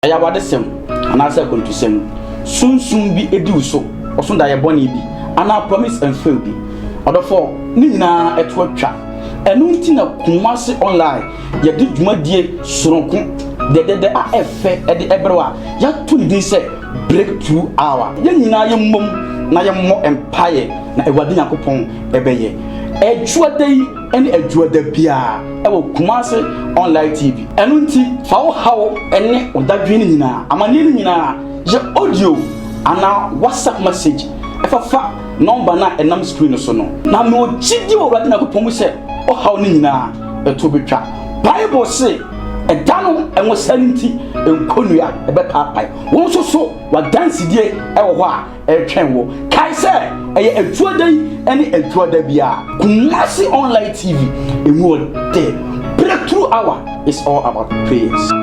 ya wadesem anasa kontusem sunsun bi edi so osun da ye boni bi ana promise and fail bi odofo ni nyina eto atwa enu nti na Kumasi online ye di dwumadie soronko de a efe e de ebrewa ya to di se breakthrough hour ye nyina ye mmom na ye mo empire na ewade yakopon ebeye ejuadei ene ejuada bia ewo Kumasi online TV enu nti fa wo hawo ene odadwe ni nyina amane ni nyina je audio ana WhatsApp message efafa number na enam screen so no na me ogidi wo ewade yakopon mu se o hawo ni nyina eto betwa Bible say edano enwo santi enkonua ebetapai won so wa dance die ewo ho a etwen wo kai se eye etuodai ene etuoda bia Kumasi online TV emu de breakthrough hour is all about praise.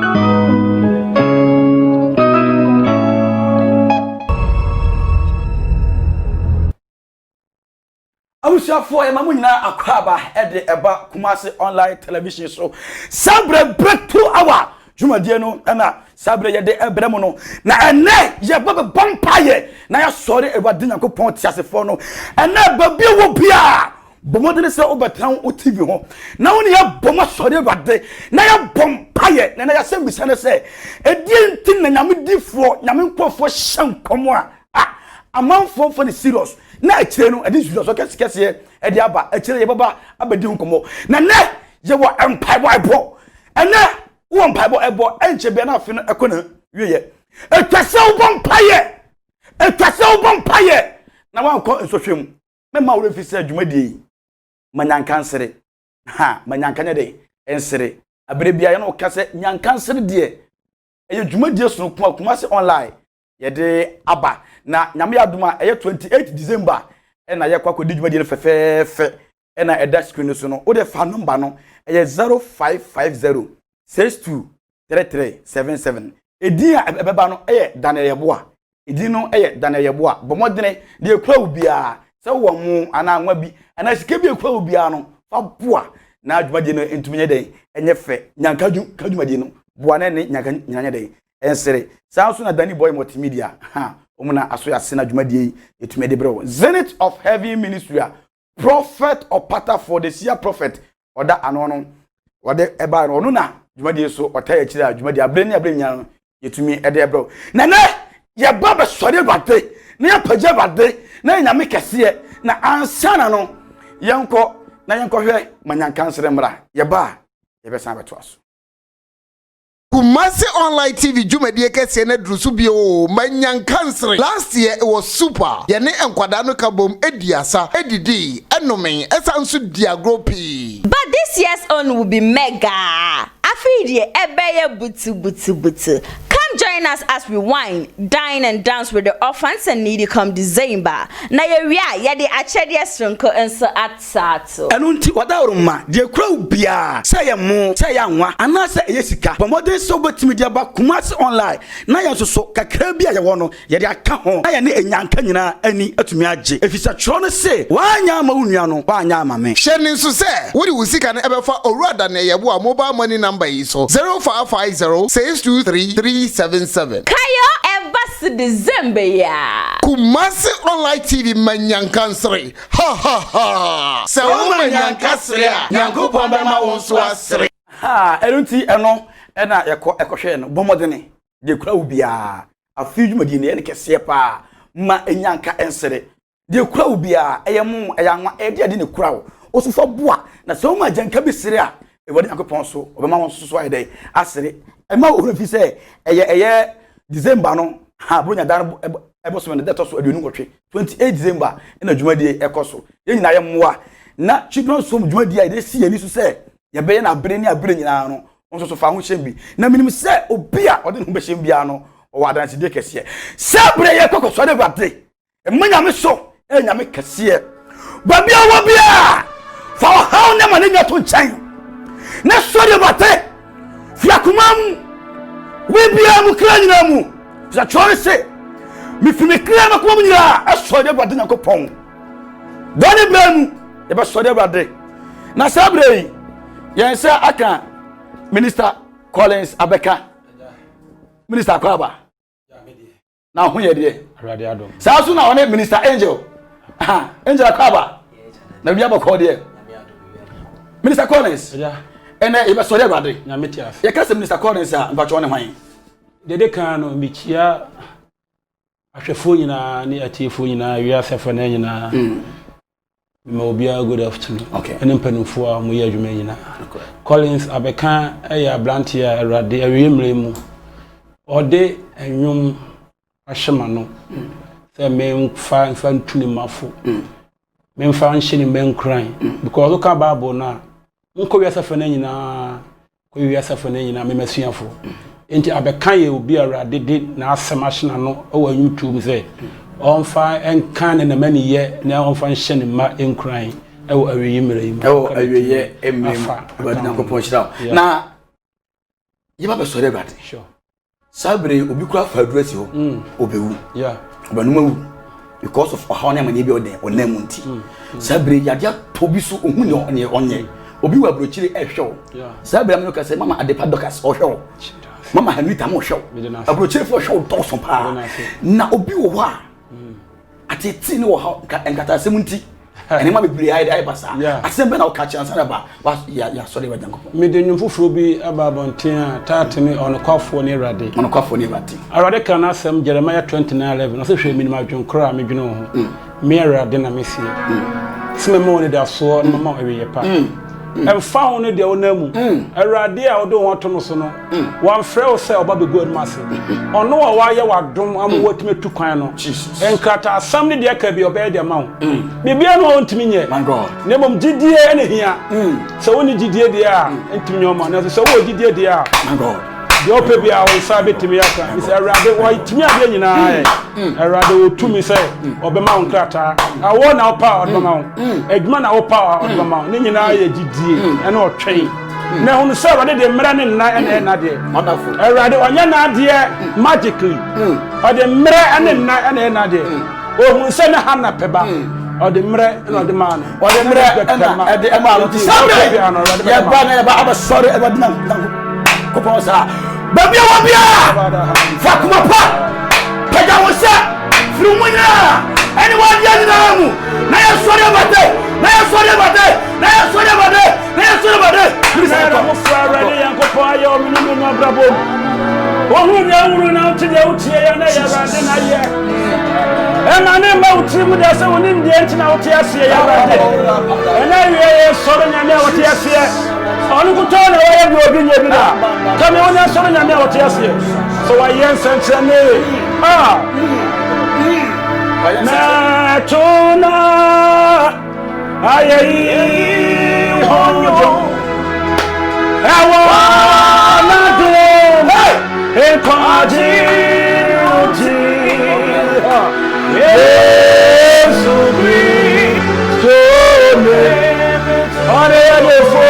Awusiafo e mamu nyina akwaba ede eba Kumasi online television so sabre breakthrough hour jumadie no na sabre ye de ebrem no na ene ye baba vampire na ya sori ewade Nyankopon tiasefo no ene ba bia wo bia bomodene se obetan o TV ho na woni ya boma sori ewade na ya vampire na ya sembisa ne se edie ntin na nyamedifo nyamenkofo hyankomo a amanfo for the serious na akire no edi serious okese edi aba akire ye baba abedi nkomo na ne ye wo empire boy ene wo empire boy ebo enche be na afi no ekona wiye etwase wo vampire na wan ko nsohwem me ma wo refise adwumadie manyankansere manyankanya de ensere abere bia ye no kase nyankansere de eye dwumadie so Kumasi online ye de aba na nyame aduma eye 28 December na ye kwa kodi dwumadie fefefe na eda screen so no wo de fa number no eye 0550 623377 edi a ebeba no eye Daniel Yeboa edi no eye Daniel Yeboa bomodene de ekwa ubia se wo mu ana nwa bi ana sike bi ekwa ubia no fa boa na dwumadie no entumenye den enye fe nyankaju kadwumadie no boa na ne nyankanya den ensere sanso na Dani Boy Multimedia omuna aso ya sena dwumadie etumede bro Zenith of Heavy Ministry prophet opata for the seer prophet oda anono wode eba no na dwumadie so otaya kira dwumadie abreni nya yetumi ede bro na ye baba sori bade na ya paja bade na nyame kese na ansana no yenko na yenko hwe manyankansere mra ye ba ye be san beto aso Kumasi online TV jumadie kese na drusu bio manyankansere. Last year it was super. Yene enkwada no kabom ediasa edidi enomen esansu diagropi. But this year's own will be mega. Afidie ebeye butu. Come join us as we wine, dine and dance with the orphans and needy come December. Na ye de achede sonko enso atsato. Enu nti wada oruma de kura ubia say mu say anwa anase eyesika bomode so betimi de ba Kumasi online na ya so kakra bia ye wono ye de aka ho na ye ne enyanka nyina ani atumi age efisa chro no se wanya ma unua no wanya ma me sheni nso se wodi wusika na ebefa owurada na Yeboa mobile money number yi so 0550623377 Kayo evas December ya Kumasi online TV manyankansere ha se wo manyankasere a Nyankopon ba ma won so asere enu nti eno ena ekohwe no bomodene de kura ubia afi dwumadie ne kese pa ma enyanka ensere de kura ubia eyemu eyanwa ede ne kura wo osufo boa na so ma janka bi sere a ewade Nyankopon so obema won so ayede asere ema wo fi se eye December no bronya dan eboso ne deto so aduonu kotwe 28 December ena dwumadie ekoso ye nyina ye moa na children so dwumadie ide si ani so se ye be na abere ni abere nyina no onso so fa ho hyem bi na minim se obi a ode no be hyem bia no o wadan se de kese se abere ye kokoso de bade emanya me so enyame kese ba bia wo bia fa ha ne ma ne nyato nchan na so de bade fiakumam we bia mu kra nyina mu za choice mi fi me kra na kumam nyina aso de bade Nyankopon doni blemu e ba so de bade na se abere yen se aka Minister Collins Abeka Minister Kwaba. Now who you there? Radiado. Sasu na one Minister Angel. Angel Kwaba. Na bia bako there. Minister Collins. Yeah. Ene e be so there brade. Na metiaf. Ye kase Minister Collins a mpa cho ne hwan. Dede kan no michia ahwefo nyina ne atiefo nyina wiasefo na nyina. Me obia good afternoon. Okay. Ene mpanufo a mo ye adwuma nyina. Okay. Collins abeka eya blantia Awurade awiemre mu. Ode enwum ahema no. Se me fa ntuni mafo. Me fa nhye ni men kran because look at Bible na nko wiasefo na nyina ko wiasefo na nyina me masuafo. Enti abeka ye obi Awurade de na asem ahena no o YouTube say onfa enkan na mani ye na onfa nhye ni ma enkran e wo awiyimre yi o awiye emmem Awurade na kopon hira na yiba be so Awurade sure sabre obi kura fa adurasi ho obewu yeah obanumawu because of how na mani bi onam nti sabre yadia tobi so ohun ne onye obi wa brochire ehwew sabre amno ka say mama adepa dokas ohwew mama hanita mo hwew abrochire fo hwew toso pa na obi wo ho a ateti ne wo ha enkata semunti ene ma bebre ai basa asembe na o ka chance na ba ya sorry ba jankopo me de nwum foforo bi ababonten a tatene onokwafo ne Awurade Awurade kan asem Jeremiah 29:11 no se hwe minima dwonkro a medwene ho me Awurade na mesie sema mo ne da so na mama awie pa emfa ho ne de onamu Awurade a odo ho to no so no wan frɛ o sɛ oba be god masse ono wa wa ye wadom am watime tu kwan no enkata asam ne de aka bi oba de ma ho bibia no ontimi nye my god ne mom gidie ene hia sɛ woni gidie de a entimi nyoma na sɛ wo gidie de a my god de ope bia wo sabe timi aka mi sɛ Awurade wo itimi ade nyina Awurade wo tumi sɛ obema ho nkrata awo na opa odoma ho adwuma na opa odoma ho ne nyina ye gidie ene otwen na hunu sɛ Awurade de mmara ne nna ene na de wonderful Awurade onye na de magically ode mmara ene nna ene na de ohun sɛ ne hana peba ode mmara ene ode ma no ode mmara ena ede ema no sabre ya ba na ya ba aba sorry e ba dina kopon sa babia wabia fakuma pa pega wosa frumunya anyone ya na mu na ya sorry abate na ya sorry abate na ya sorry abate na ya sorry abate please mo fra Awurade yankopon ayo minimo no brabo ohun ya wuru na utie utie ya na ya Awurade na ye ema ne ma utie mu da se woni ndi entina utie ase ya Awurade ena ye sorry nya na utie ase onu kutona wa ye bi obi nye bi da kame woni sorry nya na utie ase so wa ye nsentre ne na tuna ayi hojo ewa na do e kwaji uti Yesu Kristo me ore le fo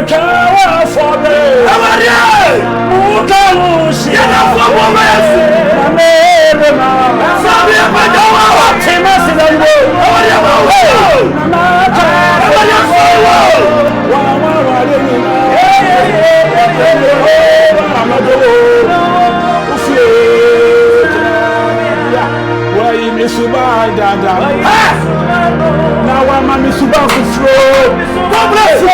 Kawa for me. Mukamushi. Yana for Bomesu. Amerema. Sabi Abajawa. Timasi Dango. Namaka. Abajawa. Wawa Walina. Amado. Ufie. Wai misuba dada. Now I'm a misuba flow. God bless you.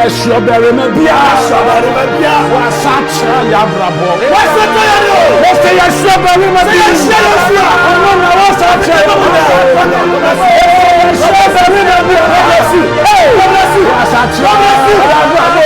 Strawberry mebia, wasacha ya brabo. Wasacha ya strawberry mebia. Wasacha strawberry mebia. Wasacha ya brabo.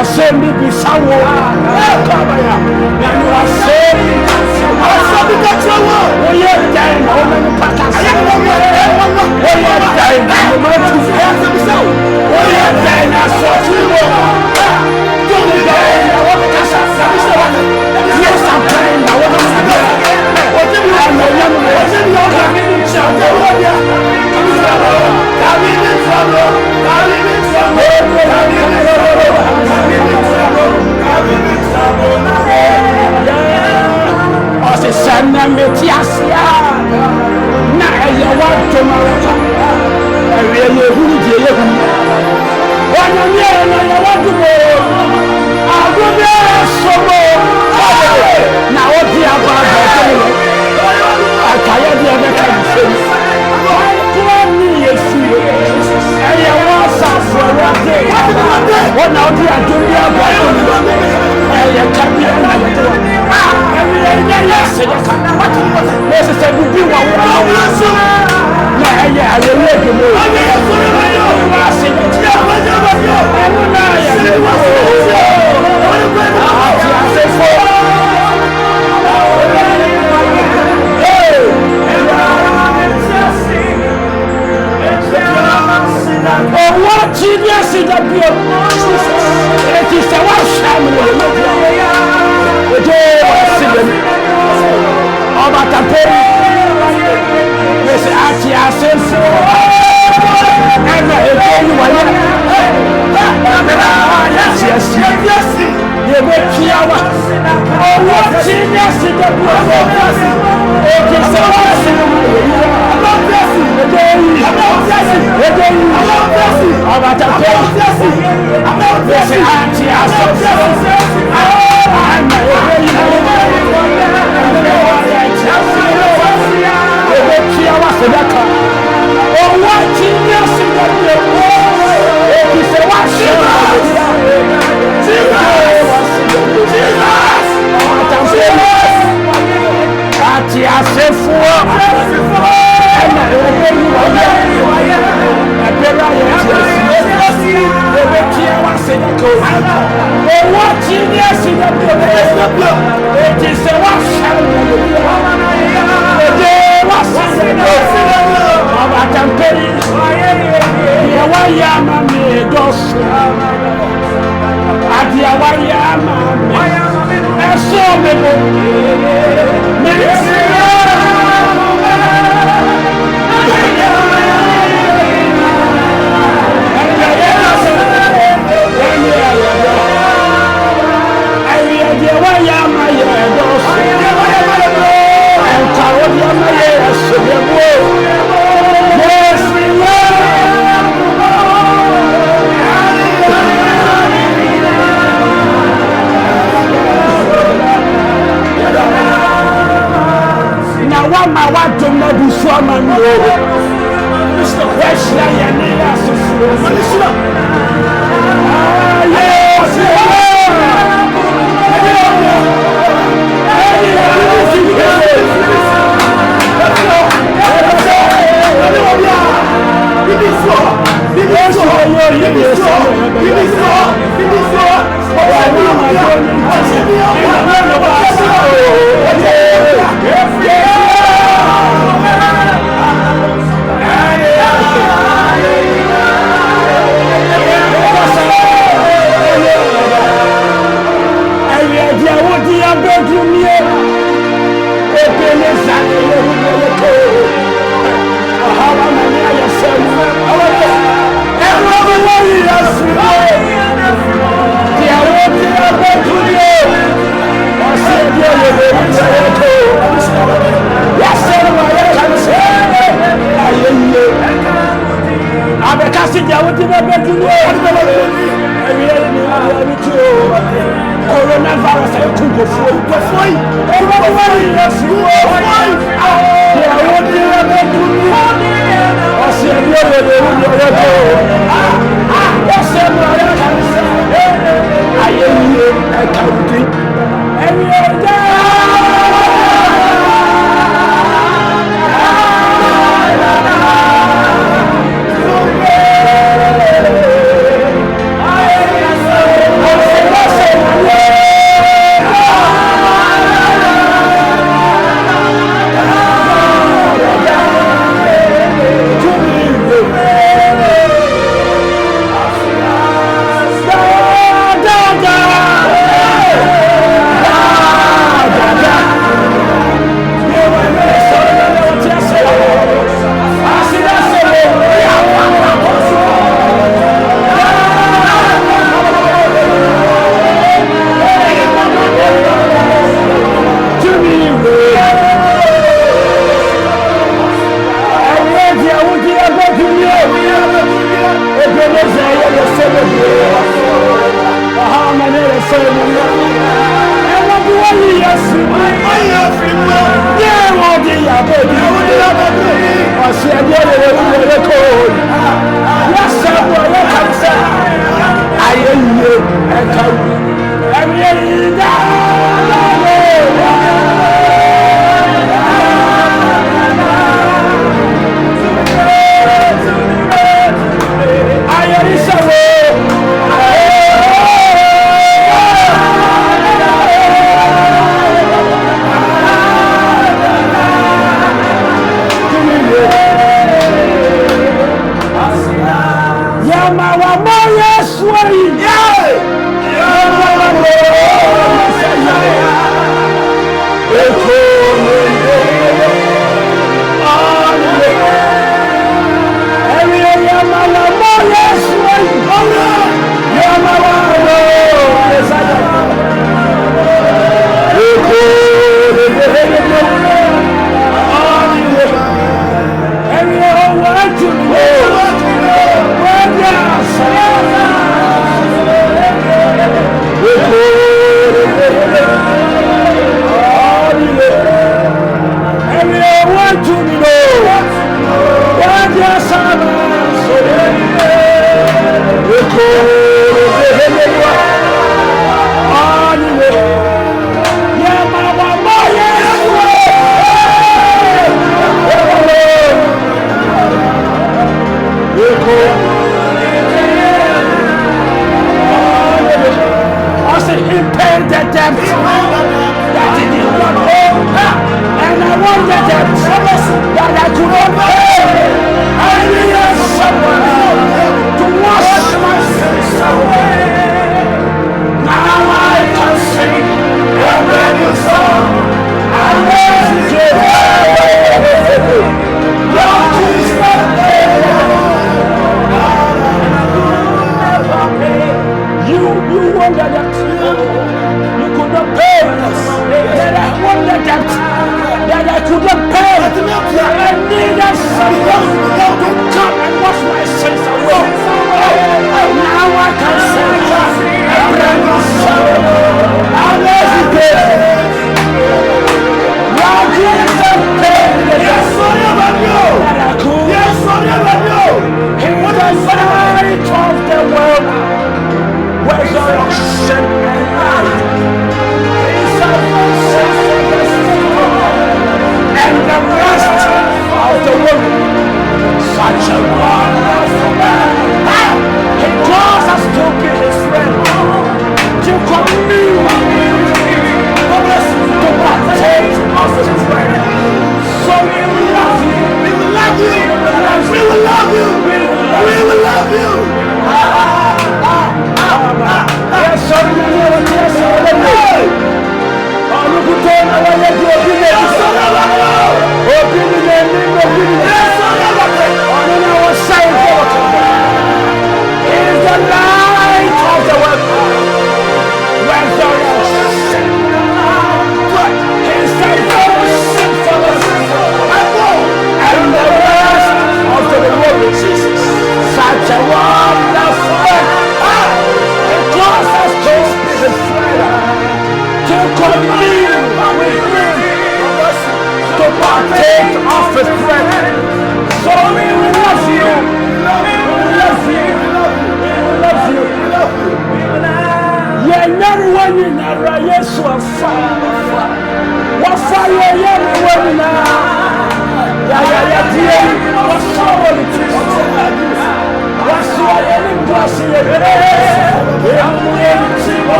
asemi bisawo kabaya na no asemi kachawo oye dai na o me pakasa oye dai na o me tu bisawo oye dai na so tuwo to dai na o me kasa bisawo yes I'm praying na o me sabe o ti mi na o ya mo o ti mi o ka mi ni chawo ya Ose sana metiasia na eye wa tomara ewe ye huru je ye hu wana mi na ye wa dumo agobe sobo na odi aba ba akaya di aba ka se Yesu eye wa sa so wa de wona odi adori aba eye ka bi na Moses said, "We do what we want." Yeah, I will let you know. Oh, what genius is that? It is a one Ọba taperi wese ati asenfo ẹna ebe yi wọlé yasi yebe kiawa owó tí ní ẹsì dẹbi ọwọ èdè sẹwọn ẹsì ede yi ọba taperi wese ati asenfo ẹna ebe yi Sedaka. Oh, what genius in the world! He said, "What Jesus? Ati asefuo. Ena ebe ni waya. Ebera ye ebe kia wa sedaka. Oh, what genius in the world! He said, "What shall Ọba tamperi ye wa ya ma me dosu adia wa ya ma me eso me bo me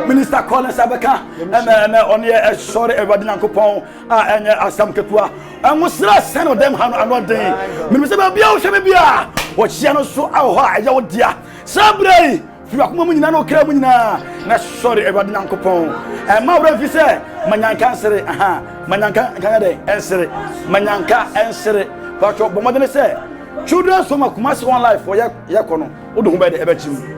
Minister Collins Abeka, on your sorry, everybody, Nankopon, and Assam Katua, and was send of them another day. Minister Biao Shabia, what Shano so our your dear. Sabre, Fuakumina no Kramina, sorry, everybody, Nankopon, and Maura Vise, Manyanka answer, Manyanka Canada, answer, Manyanka answer, but what Bomadene say. Children from Kumasi One Life for Yakono, Udumba the Ebechim.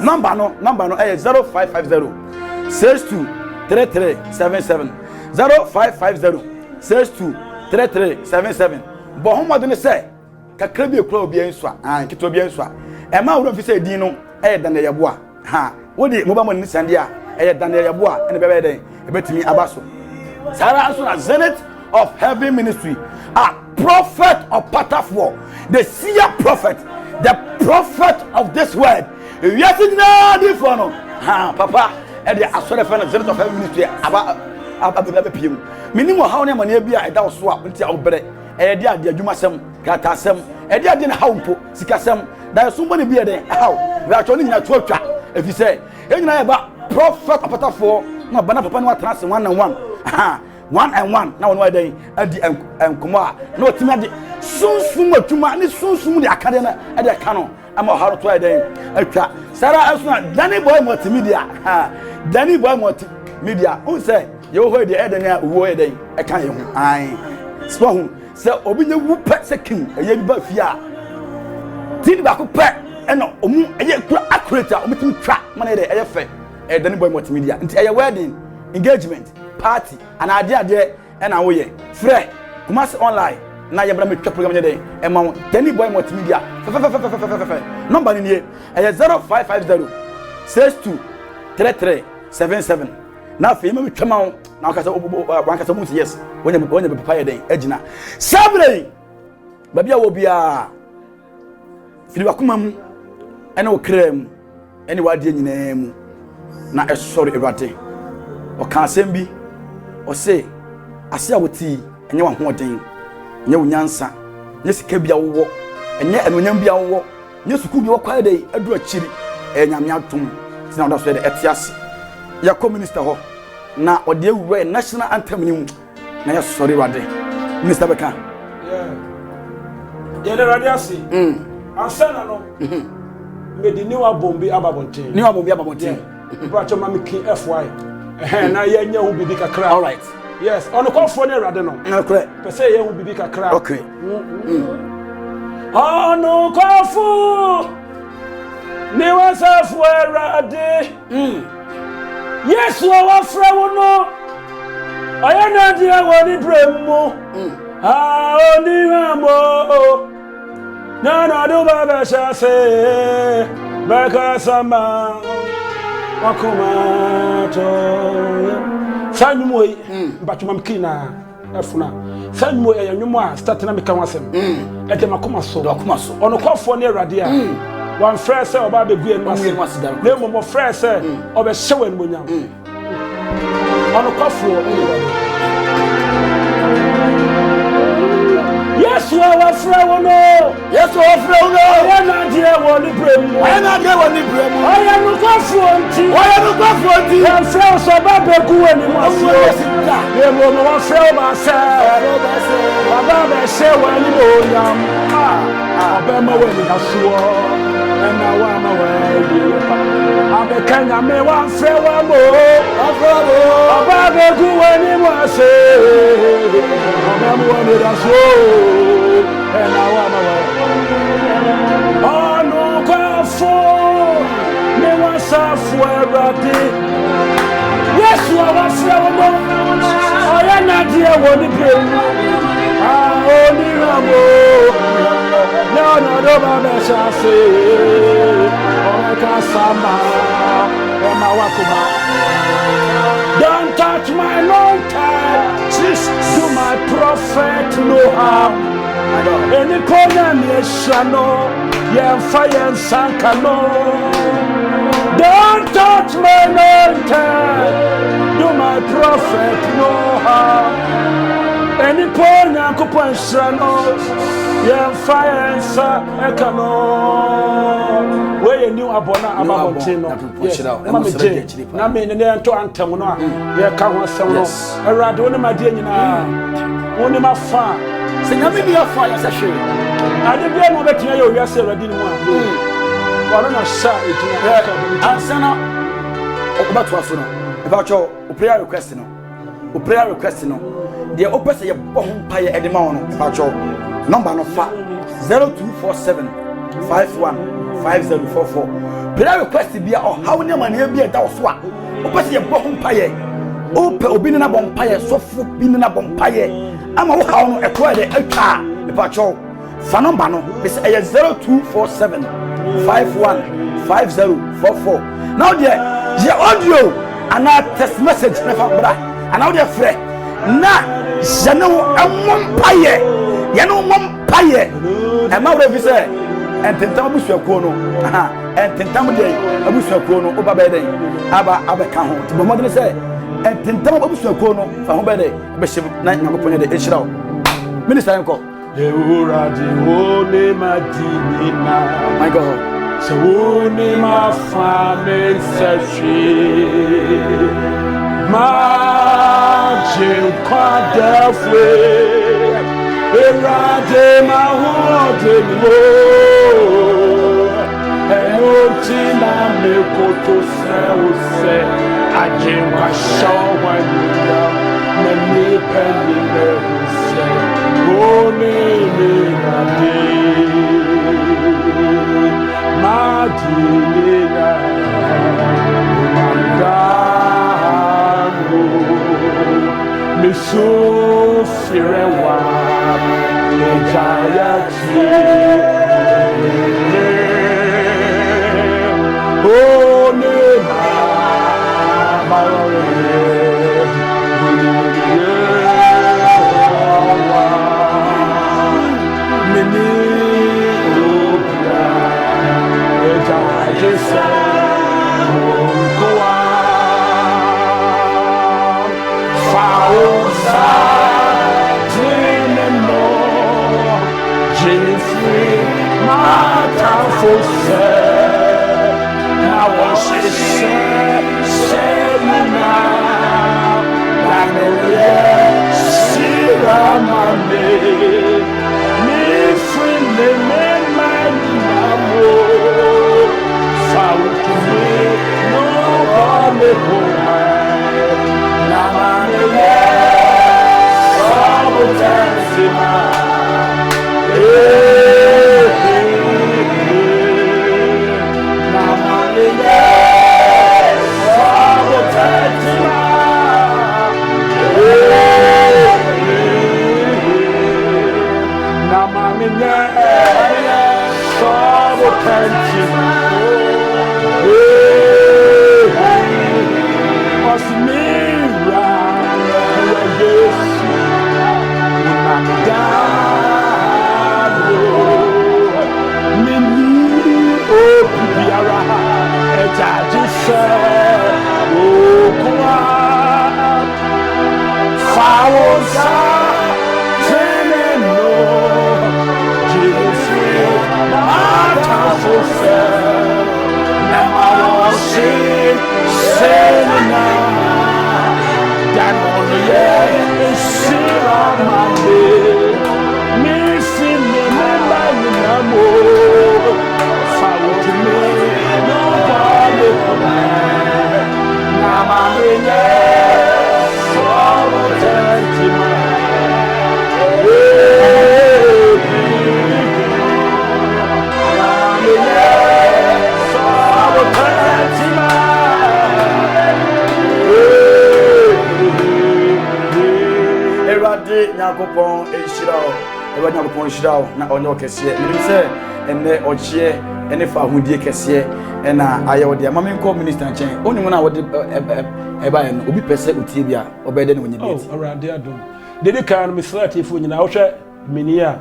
Number no 0550 623377 0550 623377. But how much do you say? Kakrebi okro obi enswa kito obi enswa e ma wuro fi say din no e dan ya boa ha wodi mo ba mo ni sande a e dan ya boa ene bebe den e betimi abaso Sarah also a zenith of heaven ministry, a prophet of Patafo, the seer prophet, the prophet of this word. Yes, it's not different. Ha, Papa, and the Aswad zenith of heaven ministry about the PM. Minimum how many money be a down swap until our bread. A dear, dear Jumasem, Katasem, a dear din Haupo, Sikasem. There is somebody be there. How? We are turning a 12 track. If you say, and I about prophet of Patafo, no banana papa trans 1 and 1. Ha. 1 and 1 now one day at the Kuma no timid soon tuma ni soon the academy at the canon. I'm a hard to day. Sarah Asna Danny Boy Multimedia. Danny Boy Multimedia. Who say you heard the Edena way I can't. I swung. So Obina Whoopet second a year buffia. Tin back pet and a accurate track money the effect at Danny Boy Multimedia until a wedding engagement. Party and idea there and away. Free Kumasi online. Na yebra me twa program dey e ma Danny Boy Multimedia. Number ni 0550 623377 na fe me twema wo na wakasa mu yes wonya papa ye den agina sabre babia wo bia fili wakoma mu ene wo kram ene wade nyina mu na esori Awurade o ka asem bi o se ase a woti enye wa hoden enye wonyansa nye sika bia wo enye enonyam bia wo nye suku bi wo kwa dai adu akiri enyame atom sina oda so de etiase ya communist ho na ode ewure national anthem ni mu na ya sori Awurade minister beka ye le radiasi ansana no medi ni wa bombi ababonten bracho mami king fy na ye nya hu bibi kakra all right yes on call for ne rade no correct per se ye hu bibi kakra okay no call for ni wa sa fu rade yes wa fra wo no oya na dia wo ni bremu oni mamo na do baba shase baka sama wakumato sanwumo yi batuma mkina afuna sanwumo ya nwumo a start na meka wasem e de makoma so ono kwafo ne Awurade a wan frɛ sɛ oba begu enu ase na mo frɛ sɛ oba hyewe enu nyam ono kwafo Yes, we are free. Yes, we are free. I am not here. One brem. I am not here. One brem. I am not going. I am not going. I am free. So Baba go any more. I am not free myself. Baba be say when you yam. Abema when you asuo. And now I'm away. I be Kenya me one free one more. Baba go any more say. Abema when you asuo. And now I'm away. Oh no, go for me was a Awurade. Yes, you are free. I am not here. One brem. Only Ramo. No, Baba shall say. Oh, Kasama. Emma Wakuma. Don't touch my anointed. Do my prophet no harm. Any corner me shano, yeah, fire and sankano. Don't touch my anointed. Do my prophet no harm. Any corner coupon shano, yeah, fire and sankano. Where you knew Abona about Tino, yes, Mamma J. Name in the Anto Antamona, yeah, come on, some Radona, my dear, only my farm. Say, I may be a fire, I say. I didn't know that you are saying, I didn't want to. I don't know, sir, it's about to us about your prayer request. No, prayer request. No, the opposite your bomb pie at the morning about your number no 0247 515044. Prayer request be or how many money be a dowswa. Opposite your bomb pie. Ope obinina bomb pie, so full binina bomb pie. I'm a how a quite a car about your Fanambano is a 0247 515044. Now, the audio and our text message never bra. And now, dear friend, na Jano and one pie, Yano one pie, and my baby say, and Tentamus your corner, and Tentamu, a bush your corner, over bed, Abba Cajon, to my mother say. And Tentamu your corner, from bed, Bishop Night Napoli, the Israel. Minister Uncle. My God. So only my family says Marching quadruple, erade my holding low, and Otina me go to say, I came by show when you are many penny say, only me so firewa me jayati oh me ma Nyakopon Eshirao, Eba Nyakopon Eshirao, na onyo kese. Menim se enne ochie ene fa ahudie kese na ayewode. Mama nko minister nchen. Oni mo na wode eba ye no obi pese utie bia obede ne wonye bi. Oh, already adom. Dede kan me slate fo nyina wo hwe menia.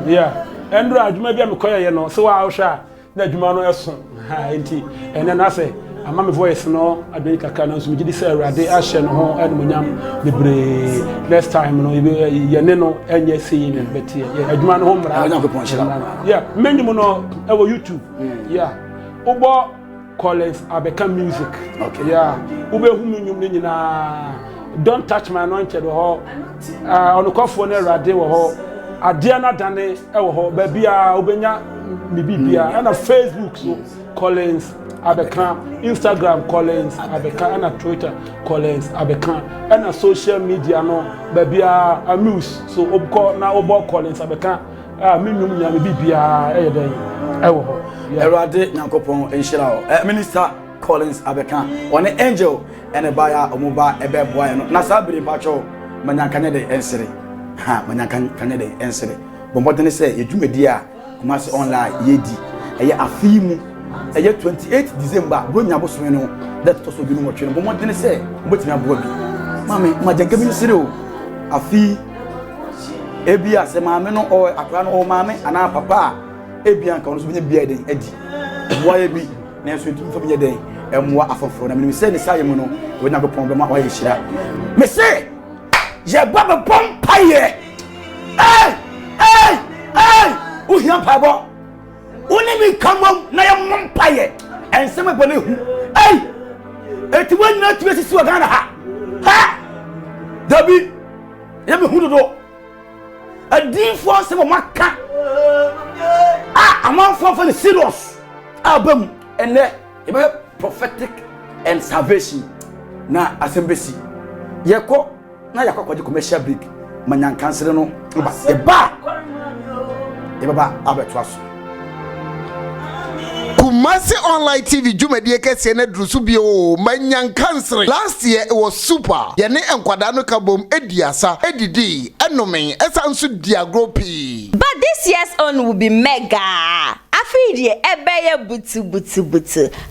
Yeah. Endro adwuma bia me koye ye no. Se wa wo hwe na adwuma no eso. Ha enti ene na se ama me voice no adwene kaka na so me gidi say awrade ahye no ho enmonyam bebre next time no ye ne no enye sei ne betie ye adwuma no ho mra yeah menyum no e wo YouTube yeah ubo Collins Abeka music okay yeah ube hu menyum ne nyina don't touch my anointed ho onukofo ne awrade wo ho ade na dane e wo ho ba bia obenya me bibia na Facebook so Collins Abeka, Instagram Collins Abeka, and Twitter Collins Abeka, and social media no baby amuse so obko na obo Collins Abeka minimum nya me bibia eyeden ewo Erade Nyankopon Enshira Minister Collins Abeka on angel and a buyer omoba ebe boy no na sabiri bacho manyankane de ensere ha manyankane de ensere bombodene say edwumedi a Kumasi online yedi eye afimu eye 28 December bronya bosome no that to so bi no motwe no bombodene say mbotimi aboa bi mama majanka bi sire o afi ebia se maame no o akra no o maame ana papa ebia nka no so bi bia den adi boye bi na so etum fo bi den emwa afoforo na me se ne saye mu no we na bepon be ma o ye hira me se je baba pom paye u hiam pabo uni mi kamom na ye mom paye ensem gbone hu eti wonna tu esisi wa Ghana ha dabi ye me hu do adin for se mo maka amon for serious abam ene e be prophetic and salvation na asembesi yeko na yakwaje commercial break manyankansere no ba e baba abetwaso Kumasi Online TV Jumedie kese ne drusu bio manyankansere. Last year it was super. Yene enkwada no kabom ediasa edidi enomen esansu diagropi. But this year's own will be mega. Afidi ebeye butu.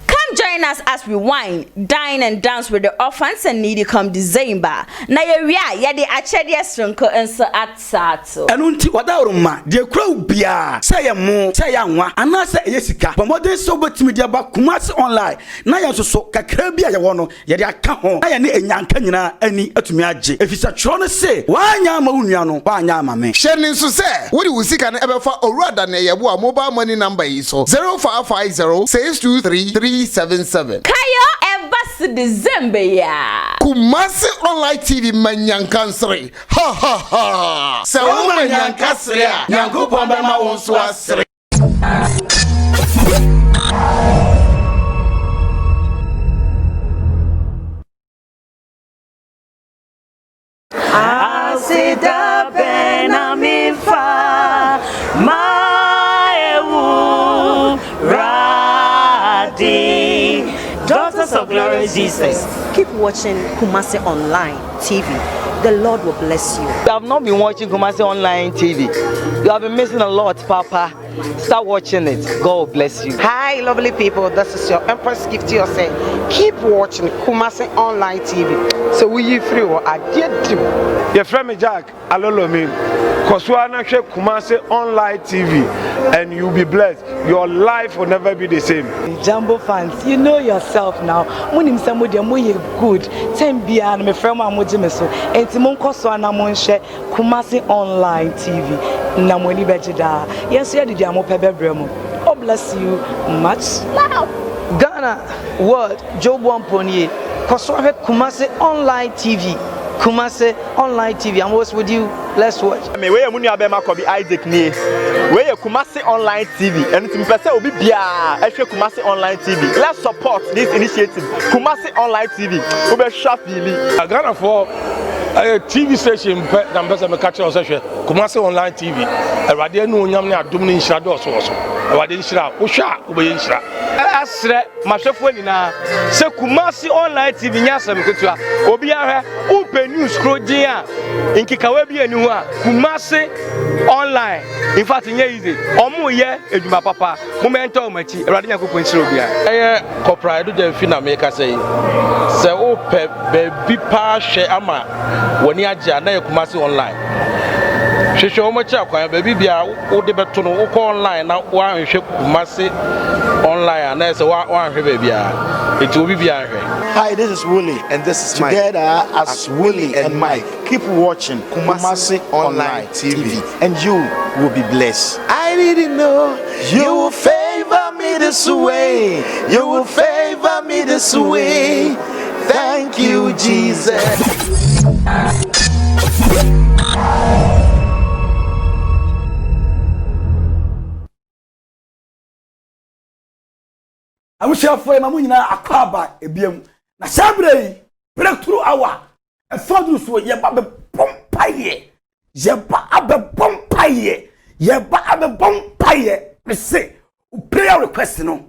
Come Come join us as we wine, dine and dance with the orphans and needy come December. Na ye de achede sonko enso atsato. Enu nti wada oroma de kura ubia say mo say anwa ana say yesika pomodin so betimi de ba Kumasi online na ye so kakra bia ye wo no ye de aka ho na ye ne enyanka nyina ani atumi age efisa tro no say wanya ma unua no wanya ma me Shenin nso say wo de wusika na ebefa owurada na yebo a mobile money number yi so 0550623377 Kayo evas December ya. Kumasi online TV manyankansre ha ha ha se wo manyankasre a Nyankopon be ma won so asre Asida benamifa maewu radi Daughters of Glory Jesus. Keep watching Kumasi Online TV. The Lord will bless you. You have not been watching Kumasi Online TV. You have been missing a lot, Papa. Start watching it. God will bless you. Hi, lovely people. This is your Empress Gift to say. Keep watching Kumasi Online TV. So we you free or I did to. Your friend Jack, Alolomi. Koswana Kumasi Online TV, and you'll be blessed. Your life will never be the same. Jumbo fans, you know yourself now. Munim samudi amoye good. Tembia na me friend amoje me so. Enti mon koswana mon share Kumasi Online TV. Na moni bejida. Yes, you did amo pebebremo. God bless you much. Now, Ghana World Job Wamponier. Koswana Kumasi Online TV. Kumasi Online TV. I'm always with you. Let's watch. Me we munu abema ko bi Isaac ni. We Kumasi Online TV. And to pese obi bia ehwe Kumasi Online TV. Let's support this initiative. Kumasi Online TV. We be shafili. Ghana for TV station na mbese me catch us ehwe Kumasi Online TV. Awade nu onyam ne adom ne nhira do so. Awade nhira wo hwa wo be nhira. Asre mahwefo nyina se Kumasi Online TV nyasem ketua. Obi ahwe upe news scrolling a nkikawa bi eni ho a Kumasi Online. In fact, easy. Omo ye eduma papa. Moment o machi. Awade Nyankopon nhira obi a. Eye corporate do dem fi na make say. Se o pe be pa hwe ama woni agye na Kumasi Online. Hwehwe o machi akwan be bia wo de beto no wo online na wo ahwehwe Kumasi Online na se wo ahwe be bia. Eti obi bia ahwe. Hi, this is Willie and this is Mike. Together as Willie and Mike. Keep watching Kumasi Online TV and you will be blessed. I didn't know you will favor me this way. You will favor me this way. Thank you, Jesus. I wish you for mamu nyina akwaba ebiem na sabre breakthrough hour e fadu so ye ba be pompaye ye ba abe pompaye ye ba abe pompaye me say prayer request no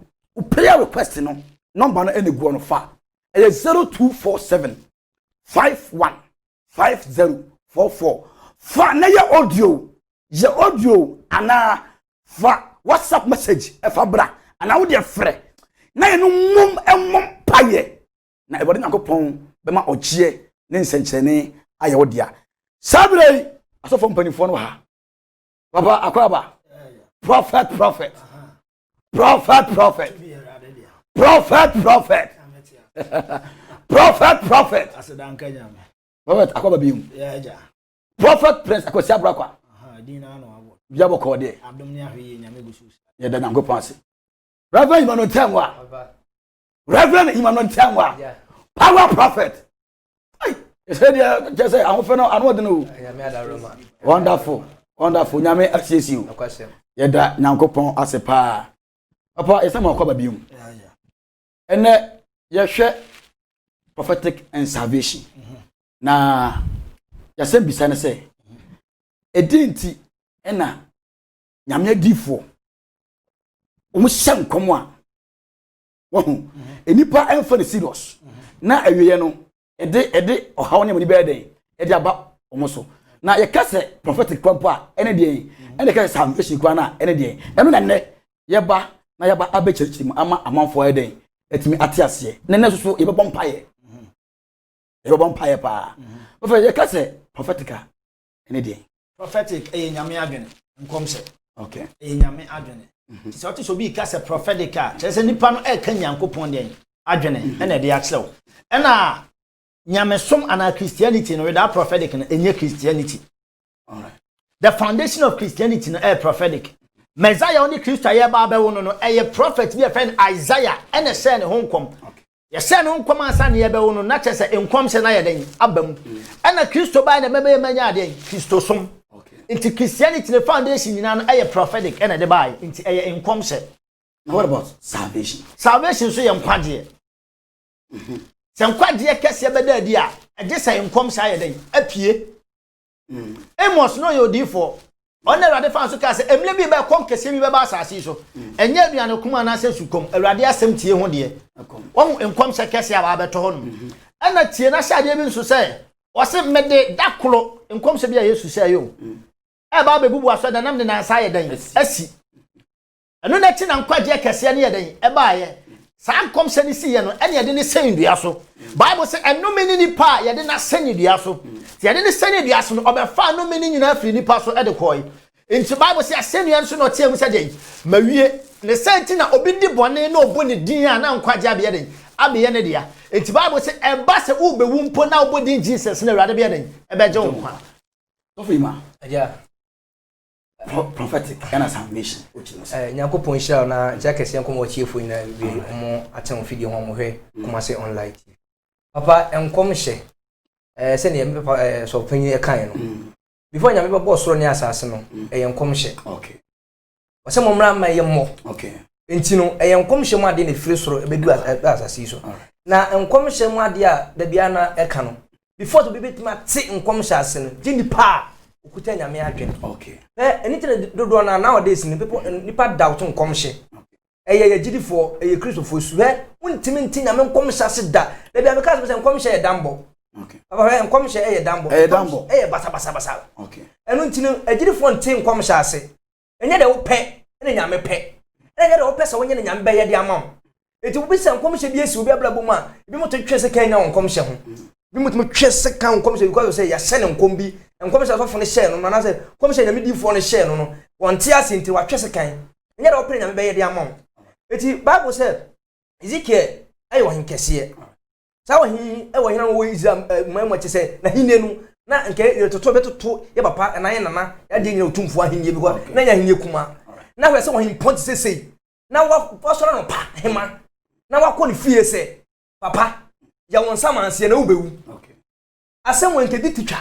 number no enegu no fa e 0247 515044 fa na ye audio ana fa WhatsApp message e fa bra ana wo de frɛ na yenu mum paye na ebodi Nyankopon be ma ogie ne nsenkyene aye wo dia sabre asofo mpanifo no ha baba akwaba prophet asedanka nyame prophet akwaba bium ya ja prophet prince akwasi abrakwa dina no abo biabo ko de abdom ne ahwe nyame gusu ya da Nyankopon ase Reverend Emmanuel Temwa. Reverend Emmanuel Temwa. Power prophet. Hey, you said just say I'm for no I know. Wonderful. Nyame access you. Yeda Nyankopon ase pa. Papa, is some akwa bium. Ene ye hwe prophetic and salvation. Na ya sem bisa ne say edinti ena nyame difo omusem komo a wohu enipa emfa ne serious na awiye no ede ohaw ne mo ni be den ede aba omoso na ye kase prophetic kwampo a ene de ene kase salvation kwa na ene de eno na ne ye ba na ye ba abechirichiri ama amanfo eden etimi atiase na na so ye bebom paye ye bebom paye pa o fe ye ka se prophetica ene die prophetic nyame adwene nkomse okay nyame adwene so what so bi ka se prophetica che se nipa no e kan yankopon den adwene ene de aksew ena nyame som ana Christianity no without prophetic no enye Christianity. All right. The foundation of Christianity no prophetic. Messiah only Christ aye ba be wono no prophet be friend Isaiah ene say ne honkom. Ye say ne honkom ansa ne ye be wono na che say enkom se na ye den abam. Ena Christo ba na mebe manya de Christo som. Okay. Into Christianity the foundation nyina no prophetic ene de bai into enkom se. Now what about salvation? Salvation so ye nkwade. Se nkwade kese be da di a eje say enkom se aye den apie. Amos no yo di for ona Awurade fa so ka se emle bi be kom kese bi be ba asase so enye aduane kuma na se sukom Awurade asem tie ho de won enkom se kese aba beto ho no ana tie na sha de bi nso se o se mede dakolo enkom se bi a Yesu se ayo e ba be bubu aso da nam de na asa ye dan asi eno na ti na nkwaje kese ne ye dan e ba ye sa enkom se ni si ye no ene ye de ne sen dua so Bible say eno meni ni pa ye de na sen dua so ti ye de ne sen dua so no obefa no meni nyina afiri ni pa so e de koi enti Bible say asenu nso no tie mu se den mawie ne senti na obi di bone na obo ne din a na nkwaje abe den abe ye ne dia enti Bible say e ba se u be wumpo na obo din Jesus na Awurade be den e be je wo kwa so for ima yeah prophetic and salvation Nyankopon shall na jakesi enkom wo chiefo ina bi mo atem fidi ho mo hwe Kumasi online papa enkom hye se ne me so panyi e kan no before nyame bebo soro ne asase no enkom hye okay wase mo mra ma ye mo okay enti no enkom hye mo ade ne firi soro ebedu asase so na enkom hye mo ade a da bia na e kan no before to be betima ti enkom hye ase no gini pa okuta nyame adwen okay anything do na nowadays ni people nipa doubt nkom hye ye gidifo ye Christopher suhe untimi nti nyame nkom hye ase da bia me ka se nkom hye ye dambo okay papa nkom hye ye dambo basa okay enu nti no agidifo nti nkom hye ase enye de wo pe ene nyame pe enye de wo pe se wonye nyame be ye de amam eti wo bi se nkom hye bi esi wo bi ablabo ma bi mo to twe se kan nya nkom hye ho bi mo to twe se kan nkom hye because say ya se ne nkom bi nkom hye so fo ne share no na say nkom hye nyame difo ne share no wonte ase nti wa twe se kan enye de wo pe nyame be ye de amam eti Bible say Ezekiel ayo hinkese sa wo hin e wo hina wo Israel mo che say na hinenu na nke toto betoto ye papa na ye nana ya de nyina otumfo ahinye bi ko na nya hinye kuma na hwe se wo hin point say na wo soro no pa hema na wakọ ni fie se papa ya won samanse na ubewu okay asem won kedi titwa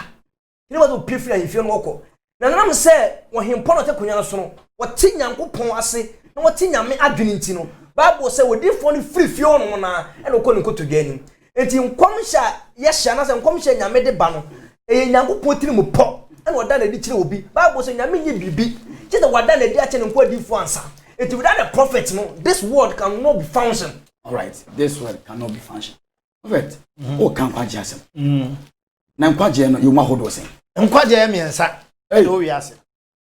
ni wazo pefira hifie no wokọ na nam se wo hin pono te kunya no so no wo ti Nyankopon ase na wo ti nyame adwene nti no Bible say wo difo ni free fie no na e no kọ ni kotodwa anim enti nkomhya ye hya na se nkomhya nyame de ba no e Nyankopon tiri mu pọ e no da na di kire obi Bible say nyame nye bibi je da wada na di a che ne nko difo ansa enti without the prophet no this world cannot be function. All right, this word cannot be function. Prophet, o kan kwaje asem. Na kwaje no you ma hodo sen. Nkwaje miensa. E do wi ase.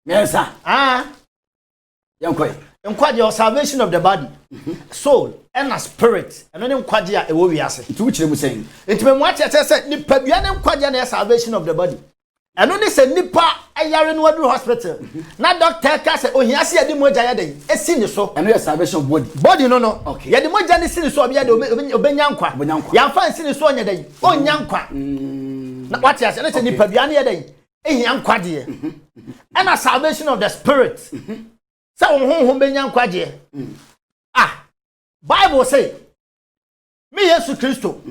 Miensa. Yankoy. Nkwaje o salvation of the body, soul and a spirit. And then nkwaje a e wo wi ase. Itu kire mu sen. Ntime mu ache se ni padua ne nkwaje na salvation of the body. Eno ni se nipa ayare no adu hospital. Na doctor ka se ohia se yade moja yade esi ni so. Eno your salvation body. Body no. Okay. Yade moja ni si ni so obiade obenya nkwa. Ya fa si ni so onya den. Onya nkwa. Na what ya se na se nipa bia na yade ehia nkwa de. And a salvation of the spirit. Sa honhom benya nkwa de. Bible say me Yesu Kristo.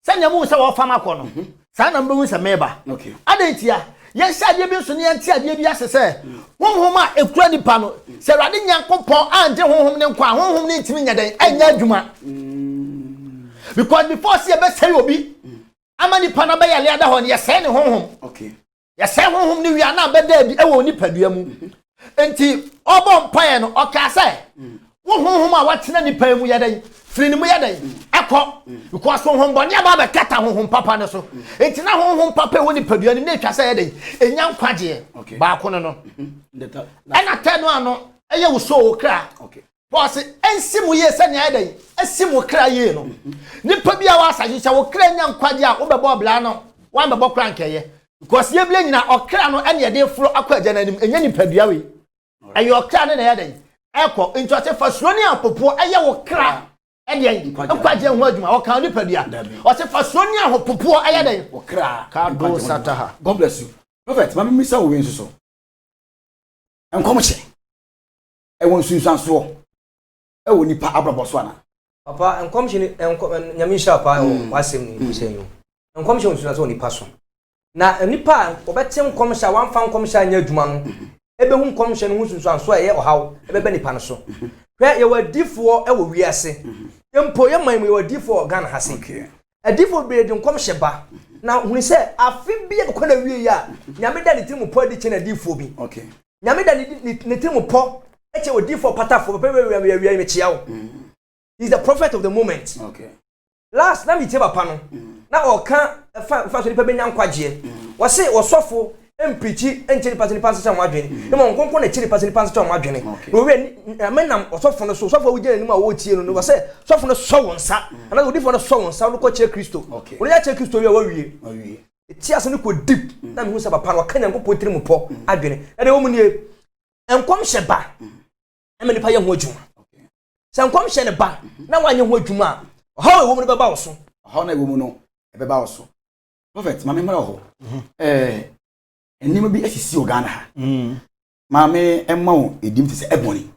Sanya mu se wo fama ko no. Sa na mbewu se meba. Okay. Adentia, yen sade bi so ne yen tia de bi asese. Honhom a ekura nipa no, se Awurade Nyankopon anje honhom ne nkwa, honhom ne ntimi nyadan, anya adwuma. Because before see be say obi, ama nipa na be yale ada ho ne ye say ne honhom. Okay. Ye say honhom ne wia na be da bi e wo nipa dua mu. Enti obo mpaye no oka say, honhom a watena nipa mu yadan, firi ne mu yadan. Because honhom boni aba be kata honhom papa ne so enti na honhom papa woni padua ni na twa say dey enya nkwaje ba ko no no na tanu ano eye wo so okra Pause ensimu ye se ne adan esimu kra ye no nipa bia wa asahye wo kra nya nkwaje a wo bebo bla no wan bebo kra nkeye because ye bla nyina okra no ene de furo akwaje nanim enya nipa dua we ayi okra ne na adan eko nto ate fasuo ne apopo eye wo kra ene nkwaje ho adwuma wo kan nipa dua o se fasuo ne ahopopo eye dan wo kra ka do sataha. God bless you prophet mama misa wo wenso so enkom che e won sunsan so e woni pa abraboso ana papa enkomshini nyamisha pa wasem ni bisenyo enkomshini sunsan so ni pa so na nipa obetem komsha wanfa komsha anya adwuma no ebe hu komsha no sunsan so ye ohaw ebe be nipa no so hwe ye wadifo e wo wiase yempo ye man ye wadifo Ghana hase adifo be de komsha ba na huni se afi bi e ko na wie ya nyame da ni timu po di chena adifo bi okay nyame da ni timu po eche wadifo patafo pe we mechia wo. He's the prophet of the moment. Okay. Last na mi teba pa no. Na oka fa so ni pa benya nkwaje. Wo se osofo empichi enchiri pasini pansa mo adwene. E mo nkonko na chiri pasini pansa mo adwene. No we menam osofo no so osofo wo gye ni ma wo tie no wo se osofo no so wonsa. Na odifo no so wonsa no ko che Kristo. Wo ya che Kristo wi a wawie. Wawie. Ti ase no ko deep. Na mi hu se papa no ka nya nkonko tiri mo po adwene. Na de wo mu nie enkom hyeba. Emeni pa ye ho adwuma. San kom hye ne ba na wanye ho adwuma ha wo mu ne beba wo so ha na wo mu no e beba wo so prophet mama mra ho enima bi asisi Ghana ha mama emma wo edim tse eboni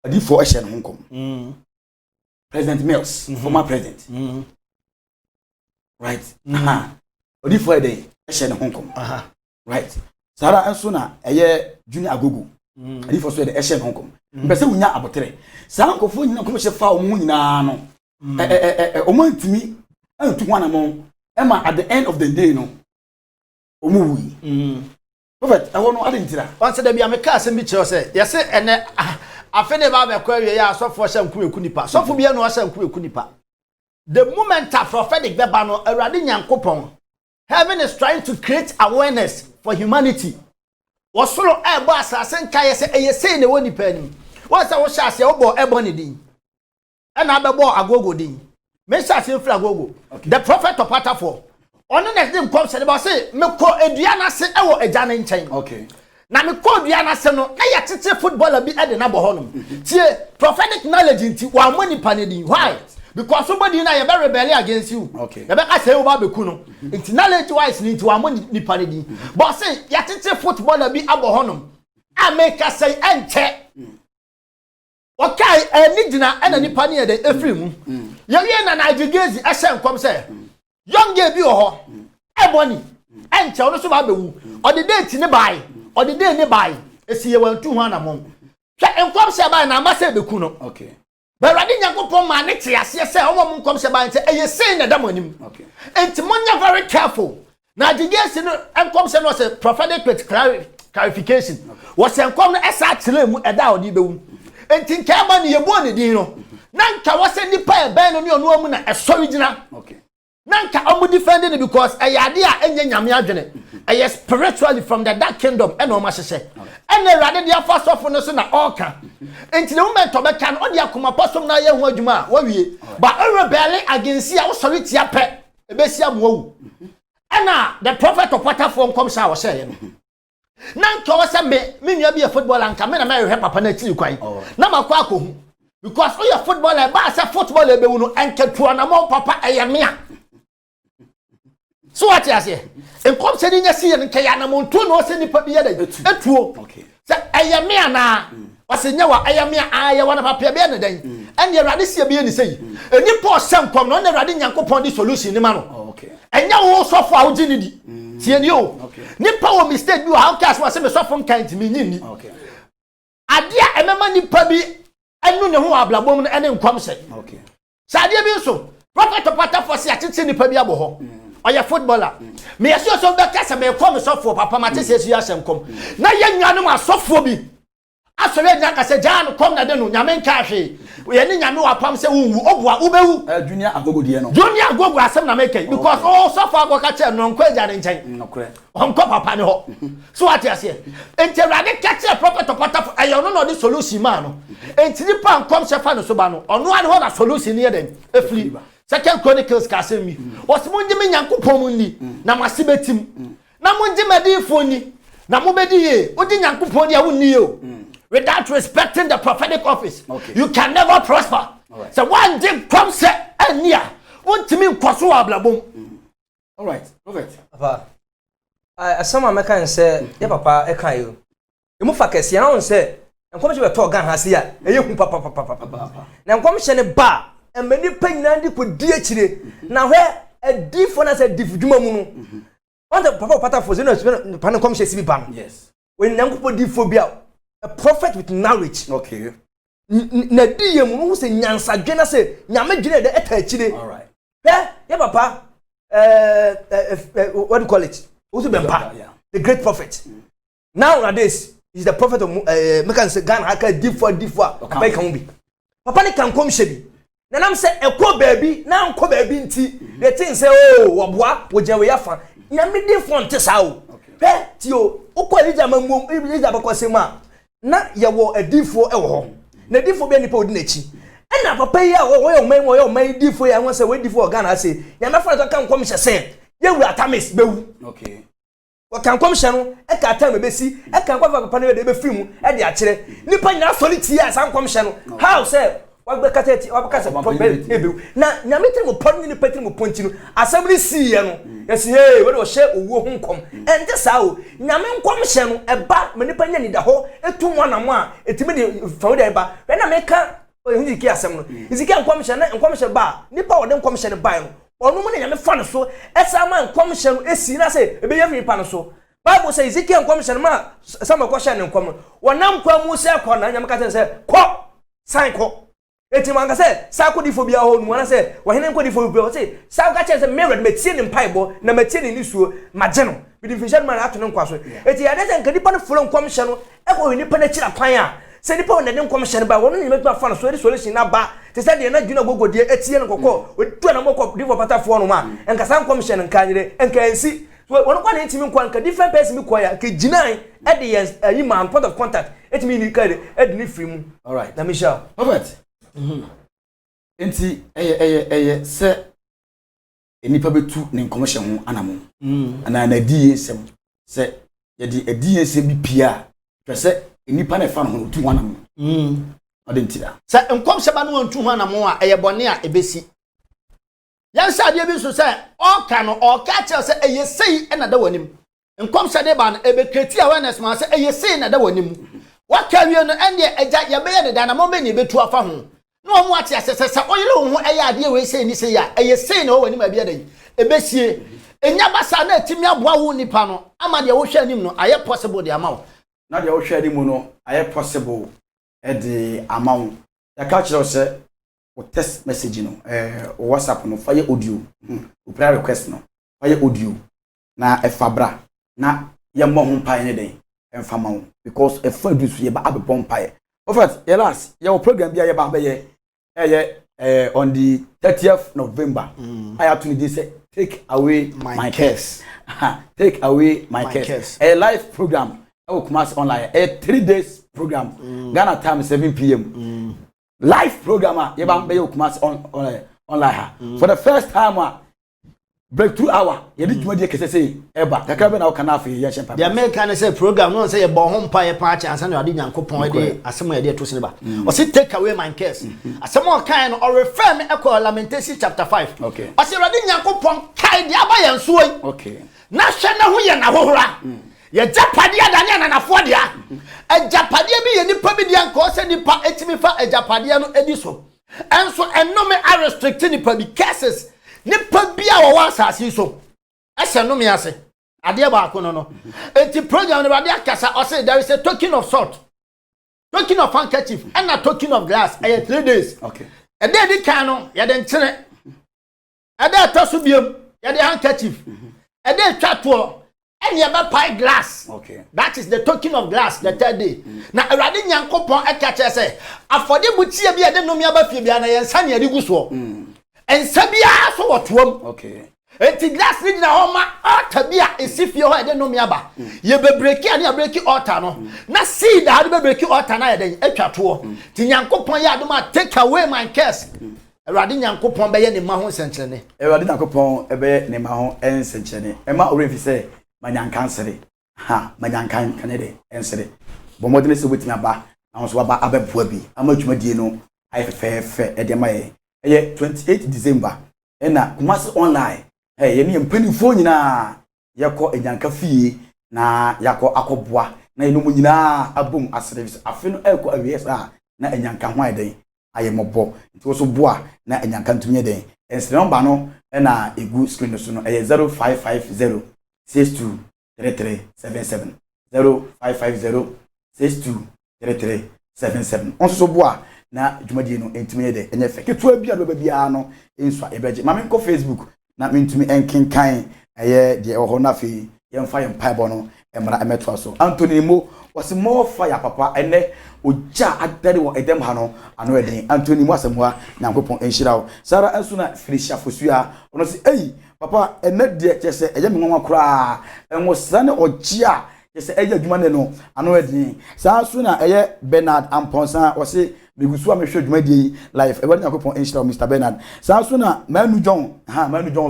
adi for ehye ne honkom President Mills former president right adi for eden ehye ne honkom right sara enso na eye Junior Agogo adi for so eden ehye ne honkom mbese wunya abotere saa nkofo nyina ko hye fa omu nyina no omo ntimi antu hwana mo ema at the end of the day no omu wi prophet awo no adentira once da bia me ka asem bi kire se yese ene afene ba be kwa wie ya asofo hye nku eku nipa sofo bia no hye nku eku nipa the moment a prophetic beba no awurade nyankopon heaven is trying to create awareness for humanity wasoro ebo asase nka yese eyese ne woni pa ni wasa wo hyase wo bo ebo ne din na abebo Agogo din me hyase fira Agogo the prophet of Patafo ono na din kom se de ba se me ko edua na se e wo agya ne nchen okay na me ko edua na se no na ya tete footballer bi e de na bo honom tie prophetic knowledge nti wa mo nipa ne din why because somebody na you be rebel against you okay you be ka say wo ba beku no nti knowledge wise nti wa mo nipa ne din but say ya tete footballer bi abo honom a make say enche okay ni gina ana nipa ne de efrimu ye wie na Igezi ehye nkom say young girl bi ho ebony enche ono so ba bewu o de date ne bai o de day ne bai esi ye wantu ho anamon hwe nkom say bai na amase beku no okay but radi nyankopon ma ne te ase say omo nkom say bai say eye say na damanim okay enti monya very careful na Igezi no nkom say no say prophetic with clarification was nkom no esa tire mu eda odi bewu enti nkama ne yebo ne din no nanka wase nipa e ben no ne onu amu na esori gina okay nanka omu defending because ayade a enye nyame adwene ay spiritually from the dark kingdom e no ma hyehye ene rade dia fa sofo no so na oka enti the moment obeka no odi akoma posom na ye ho adwuma wa wie ba rebel against ya wo sori tia pe ebesi amowu ena the prophet of Patafo nkom sha wo sheye no nanka wase me nua bi e football anka me na me hwe papa na tiri kwan na makwa akohu because o ya footballer ba say footballer be wu no enketua na mo papa eyemea so what you say enkom se ni nyasi ye nke ya na mo ntu no se nipa bi ye da etuo okay se eyemea na wase nyawa eyemea aye wana papa be ne dan ene awrade se be ni sei enipa o senkom no na awrade nyankopon di solution ni ma no okay enya wo sofo a wo gini di tie ni o nipa wo mistake bi o how cast wase me sofo nkan ti me nyini okay adia emema nipa bi enu ne ho ablabom no ene nkwam se okay sadia bi so prophet of Patafo se atete nipa bi abo ho oya footballer me yeso so be kasa me kom sofo papa mate se yesu asenkom na ye nwanum asofo bi asɔre nyanka sɛ Jan kom na de no nyame nka hwe ye ne nyame wapam sɛ wunwu obua ubewu junior agogo die no junior agogo asɛm na make because all suffer agoka che no nkwa agya ne nkyɛn nokore onko papa ne ho so what you say enti Awurade ka che prophet opata ayo no the solution ma no enti ni pa nkom shefa no so ba no ono ane ho na solution ne den efiri Second Chronicles ka asɛm mi osimo ngime nyankopɔn mu ni na mase betim na mo ngime difo ni na mo bedi ye odi nyankopɔn dia wo ni o without respecting the prophetic office you can never prosper so one day come say ania wontimi nkoso ablabom all right prophet papa asama meka nse ye papa e kan yo emu fa kese na won se enkom se beto gan ha se ya eye hu papa na enkom se ne ba emani panyina ndi ko di akire na hwe adifo na se difudwuma mu no on the papa pata fo se na pa na enkom se sibi ba no yes when nyankopɔ difo bia a prophet with knowledge okay na di ye mu no se nyansa dwena se nyame dwena de eta akire all right ye papa what do you call it Usu Bempa, the great prophet. Nowadays, he's the prophet of Mekan Segan Haka Diffa Papa can be. Papa can come shebi. Then I'm say a co baby, now co baby tea. The thing say, oh, wabwa, would you yafa? Yami different to sao. Hey, Tio, Okolija Mamum, Iblis Abakosema. Na ya wo a diffo home. Na diffo be any podnechi. And na papa ya or may diffo ya once away before Ghana say, Yamafa can come say. You will atamis bewu. Okay. What can come shano? E ka time be si. E kan kwa papa na de be film. E de akire. Nipa nyina soliti ya san come shano. How say? What be kateti? What be kateti? Problem ebewu. Na nyame tiri mo pon ni petri mo ponti no. Assembly see ye no. Yes hey, we do share owo ho nkom. Ente sa o. Nyame nkom hye no e ba me nipa nya ni da ho. Etu nwa mo a etimi de fawo de ba. We na me ka Iziki asem no. Iziki nkom hye na nkom hye ba. Nipa wo de nkom hye ne ba no. Onu mu ne nyame fa no so esa man nkom hye no esi na se ebe ye fi pa no so Bible says Ezekiel nkom hye no ma sama ko hye ne nkom wonam kwa mu se ko na nyame ka se ko san ko eti man ka se sa ko difo bia ho nu na se wo hene ko difo bia ho se sa ka se me red me tie ne mpaibo na me tie ne nisuo magye no bi division man ato ne nkwa so eti ya de se nka dipa no furo nkom hye no e ko nipa na kira kwan a se nipa won de nkom hye no ba wono nyame fa no so e solution na ba te say de na dwuna gogodie etie no kokko odu na mokọ divo patafo no ma enka san commission nka nyire enka ensi wono kwa na ntimi nkwa nka different person mi kwa ya ke ginan e de yi man point of contact etimi ni ka e de ni free mu all right na Michelle Robert enti eye se enipa betu ne commission ho anamo ana na di yesem se ye di edi yesem bi pia pese enipa na fa no ho tu anamo Adentida. Sa nkom seba no ntu ho anamo a eye bone a ebesi. Yan sade bi so say o ka no o ka che say eye sei na da wanim. Nkom sade ba no ebe kreti awareness ma say eye sei na da wanim. Wa ka wie no ene eja ye be ye de da na mo be ni betu afa ho. No mo ate asese oyele ho eye ade we sei ni sei ya eye sei na o wanim abia da yi. Ebesie enya basa na atimi aboa wo nipa no ama de wo hwa anim no aye possible de ama wo. Na de wo hwa anim no aye possible the amount ya catch us o text message no o WhatsApp no fire audio o prayer request no fire audio na e fabra na ye mo ho pai ne den en fama wo because e fa du so ye ba abebon pai prophet ye last ye program bia ye ba be ye on the 30th November I have to say take away my curse take away my curse a live program I come online a 3 days program Ghana time 7 p.m. Live program you ban be come online for the first time breakthrough hour you need to dey say eba kakra be na kana afi ye champa the American say program no say ye bon hom pa ye pa cha ansa na ade nyankopon dey asem ye dey to sine ba o say take away my curse asem o kan no or refer me equal Lamentation chapter 5 okay o say ade nyankopon kai dey aba ye nso yi okay na hwe na ho ye na hohora ye japadia dane ananafo dia japadia bi ye nipa bi dia nko se nipa etimi fa japadia no edi so enso enome are restricting nipa bi cases nipa bi a wo asase so ese no me ase ade ba ko no enti program no ade akasa o say there is a token of salt, token of handkerchief and a token of glass 3 days okay e dey di kan no ye de nkyene e dey toso biem ye de handkerchief e dey twato Any ever pie glass. Okay. That is the token of glass the third day. Na Awurade Nyankopon ekache say afode butie bia de nomi aba fie bia na yensa ne adi guso. Ensa bia so wotoam. Okay. Enti glass ni na homa altar bia esifie ho de nomi aba. Ye be breaki ane ya breaki altar no. Na seed ha de be breaki altar na ye den atwa to. Ti Nyankopon ya adoma take away my curse. Awurade Nyankopon be ye ne ma ho senkyene. Awurade Nyankopon ebe ne ma ho ensenkyene. Ema orefi say manyankan sere. Ha, manyankan kanede ensere. Bomodene se wetimi aba. Na so aba abeboa bi. Ama dwumadie no ayefefe e de ma ye. Eye 28 December. Ena Kumasi online. Hey, ye ne mpanifo nyina yakọ enyanka fie na yakọ akọboa na eno mu nyina abom aservice afi no ekọ awiesa na enyanka ho ayeden ayemobo nti wo so boa na enyanka ntumye den ensere number no na egu screen so no 0550 623377 0550 623377 onso so boa na dwumadie no entumye den enye fe ketua bia do bia no enswa ebeje mame nko Facebook na mentumi enkenkan eye de ho na fe yemfa yempaibo no emra emetwa so Anthony Mo was more fire papa ene oja adare wo edem ha no ano eden Anthony Mo asemwa Nyankopon enhira wo Sara enso na finisha fosua ono se ei papa ene de chese eye menwa kura enwo sane ogia chese eye adwuma ne no ano eden sa so na eye Bernard Amponsa wose megusu amehwe adwuma die live ebe Nyankopon enhira wo Mr Bernard sa so na Manu John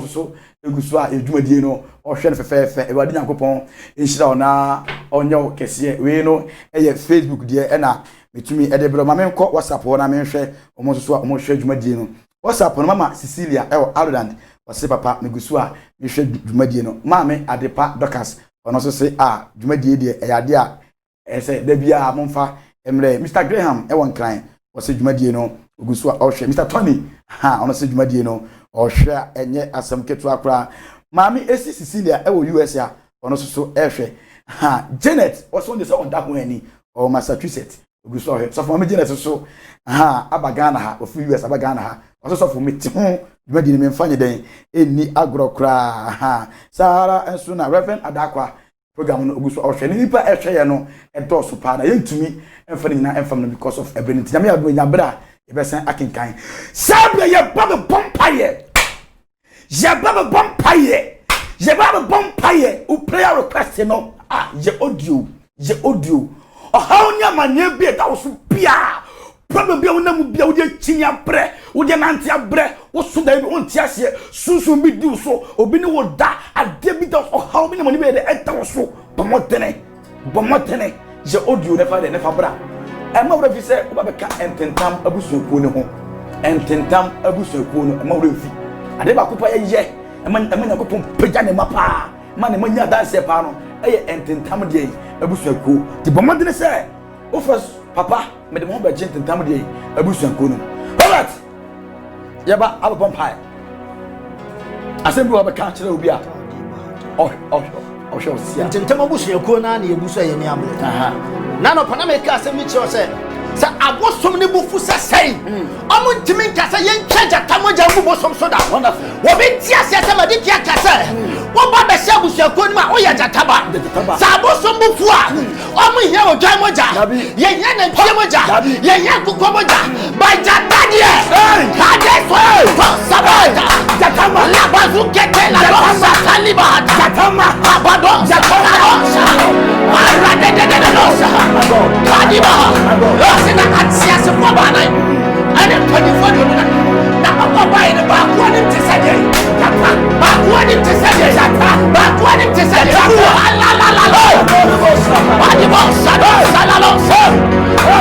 so egusu a adwuma die no ohwe fefefe ebe Nyankopon enhira wo na onyo kese we no eye Facebook die na metumi edebro mama nko WhatsApp wo na menhwe omo so omo hwe adwuma die no WhatsApp no mama Cecilia Ireland wase papa megusu a mehwe adwuma die no mama Adepa Docas ono so se adwuma die die eyade a ese da bia momfa emre Mr Graham won clan wase adwuma die no ogusu a ohwe Mr Tony ono se adwuma die no ohwe enye asem ketu akra mama esi Cecilia wo US a ono so ehwe Janet also on the on that one or Massachusetts ogusu ohwe so for me Janet so abagana ha of US abagana ha also for me ho dwadi ni memfanye den eni agro kra Sahara enso na Reverend Adakwa program no ogusu ohwe ni nipa ehwe ye no entoso pa na yentumi emfani na emfam no because of ability nyame ado nyabra ebesen akinkan sabre ye baba bompaye je baba bompaye u prayer request no je audio how nya manye bi da wo so bia problem bia wona mu bia wo de chinya bre wo de nantia bre wo so da bi won tia se susu bi di so obi ni wo da ade bi da how bi ni mo ni be de enta wo so bomotene je audio ne fa bra e ma wura fi se wo ba be ka ententam abusuaku ne ho ententam abusuaku no e ma wura fi ade ba kopa ye e ma Nyankopon pagya ne mapa ma ne manya danse pa no eye ententam de abusuaku ti bomodene se o first papa me de mo ba ententam de abusuaku no Robert yaba abon pai asembi wa ba ka kire obi a show sia ententam abusuaku na na ebusu ye ni amle na no pana me ka asemi kire se sa abosom ne bufu sesei omo ntimi nkasa yen twaja tamoja mbubo som soda wonderful wo bi tia se se madi tia kasa wo ba be se abusuaku ni ma o ya jataba sa abosom bufu a omo hia o dwan moja yen hia na mpie moja yen hia kuko moja ba jatadie ka de so sabata jatama la bazu kete la rosa taliba jatama abado jatama ara de rosa kadiba na atsia se for bana ane 24 na papa ine ba ko ni tsede tata ba ko ni tsede tata ba ko ni tsede la ba di bo salalo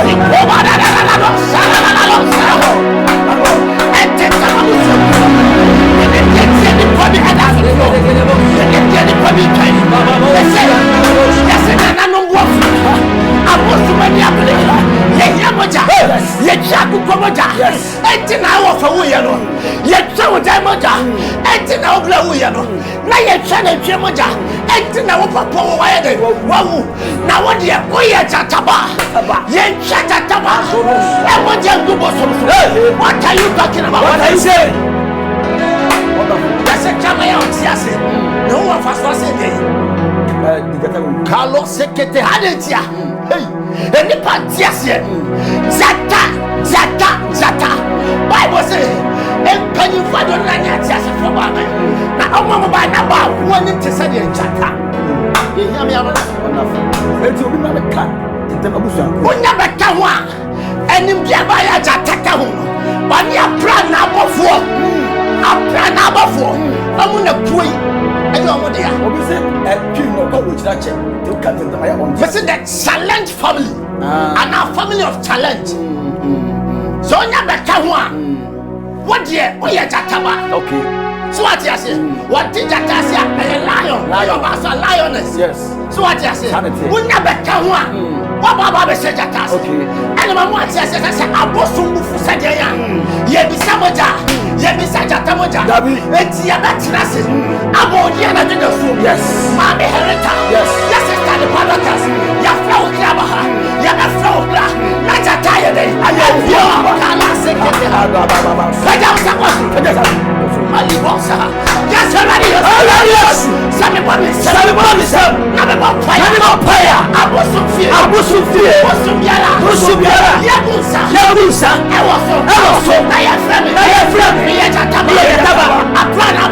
ni ko ba da salalo ente tamu ni tete ni ko bi ada so ni tete ko bi kai ese na no wo abosu ma ni abele ye moja ye chaku ko moja enti na wo fa wo ye no ye twa wo dai moja enti na wo bla wo ye no na ye twa na twa moja enti na wo papa wo wa ye de wo na wo de wo ye chataba ye chataba e moja ngubo so what are you talking about what are you saying that's a chama ya otiase no one fast say dey Carlos sekete hadentia. Hey, eni patiase. Zata. Bible say, "Empanyi fado na nyatiase fo ba me." Na omo ba na ba woni tese de chata. Ye nyame ya no na fa. Enti obi na be ka. Ntem abusu an. Onya be ka ho a. Enim bia ba ya chata ka ho. Ba ni apra na abofo. Amu na kuyi. Ayo omo de ya. Obi say, "Twin no ko wo chira che." To ka ntem ya on. Listen, that challenge family. And our family of challenge. So nya beka ho a what dey o ye jataba. Okay. So what you say? What did jata say? A lion ba so lioness. Yes. So what you say? Nya beka ho a what baba be say jata. Okay. And ma mo say abosum bu fusa dey ya. Ye bi samoja. Ye bi sa jata moja. Enti ya betra se. Abo dia na de so. Yes. Ma be herita. Yes. Yes, sister the brothers. Ya flow klaba ha. Ya be flow kla. Na jata ye dey. Ayo. Kala sekete ha baba. Kaja usakwa. Ali bossa. Yes, yes. Sabe bami. Na be fire. Abosum fie. Bosum biara. Yabusa. Ewoso. Na ya frame. Ye jata. Aprana.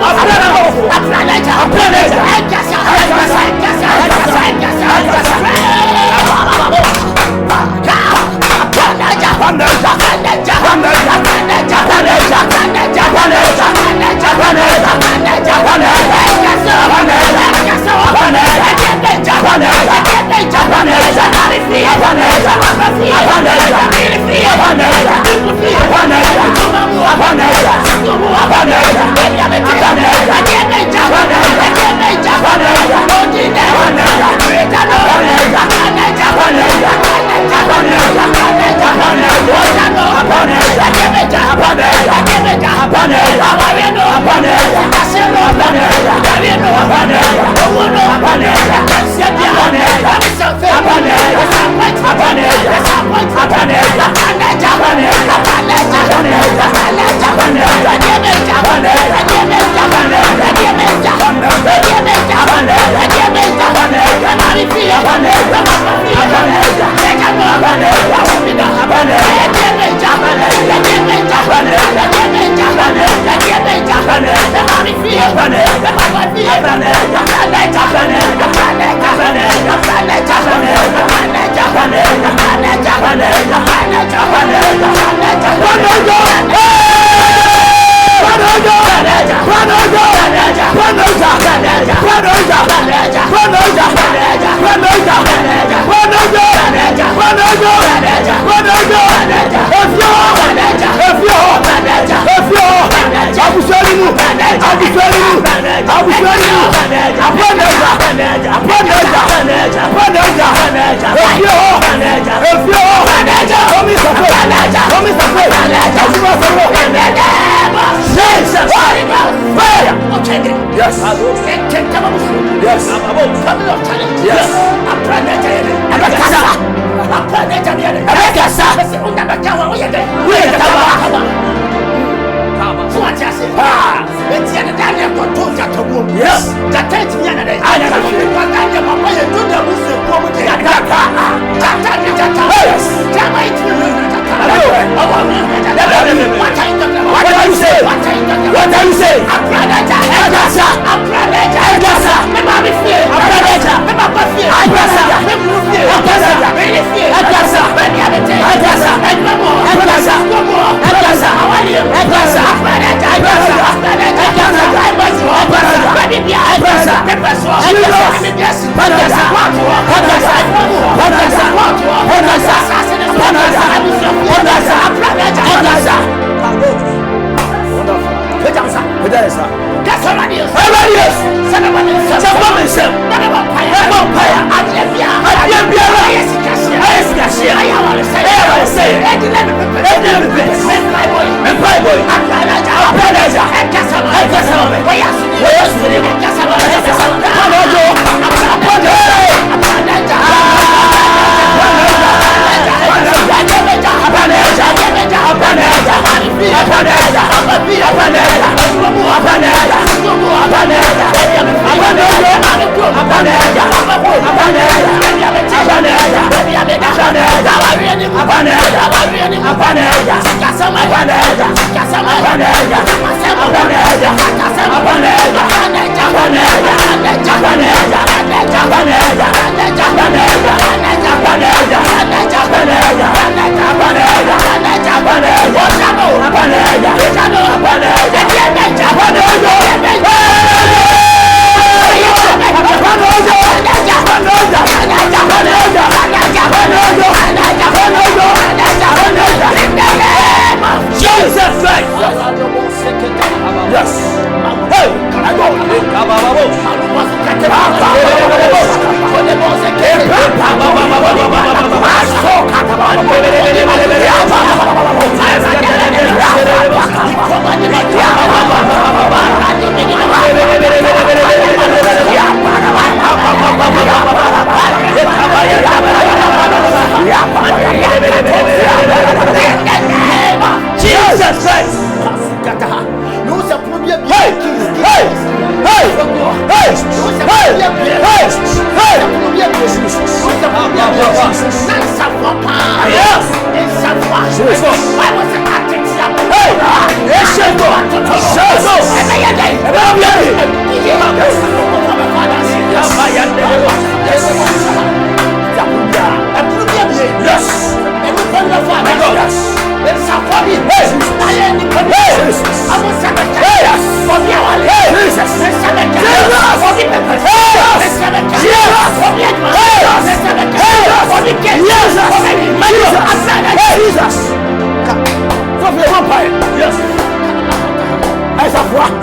Yes.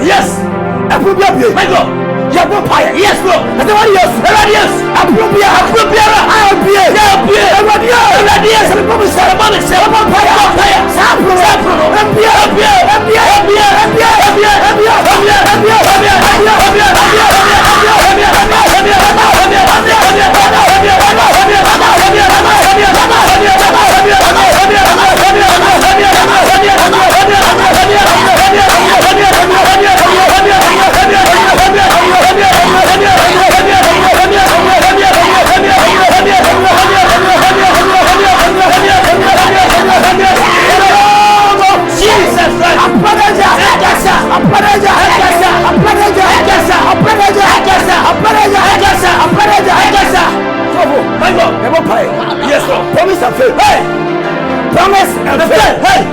Yes. My God. Yes, bro. That's what yes. Yes, Lord. Promise and faith. Hey! Promise and faith. Hey!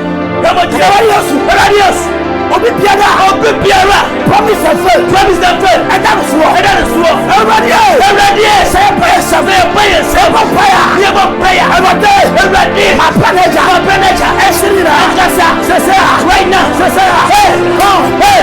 Promise and faith. Promise and faith. And that is what. Everybody else. Say a prayer. Say a prayer. Say a prayer. Everybody. My manager. Right now. Hey! Come. Hey!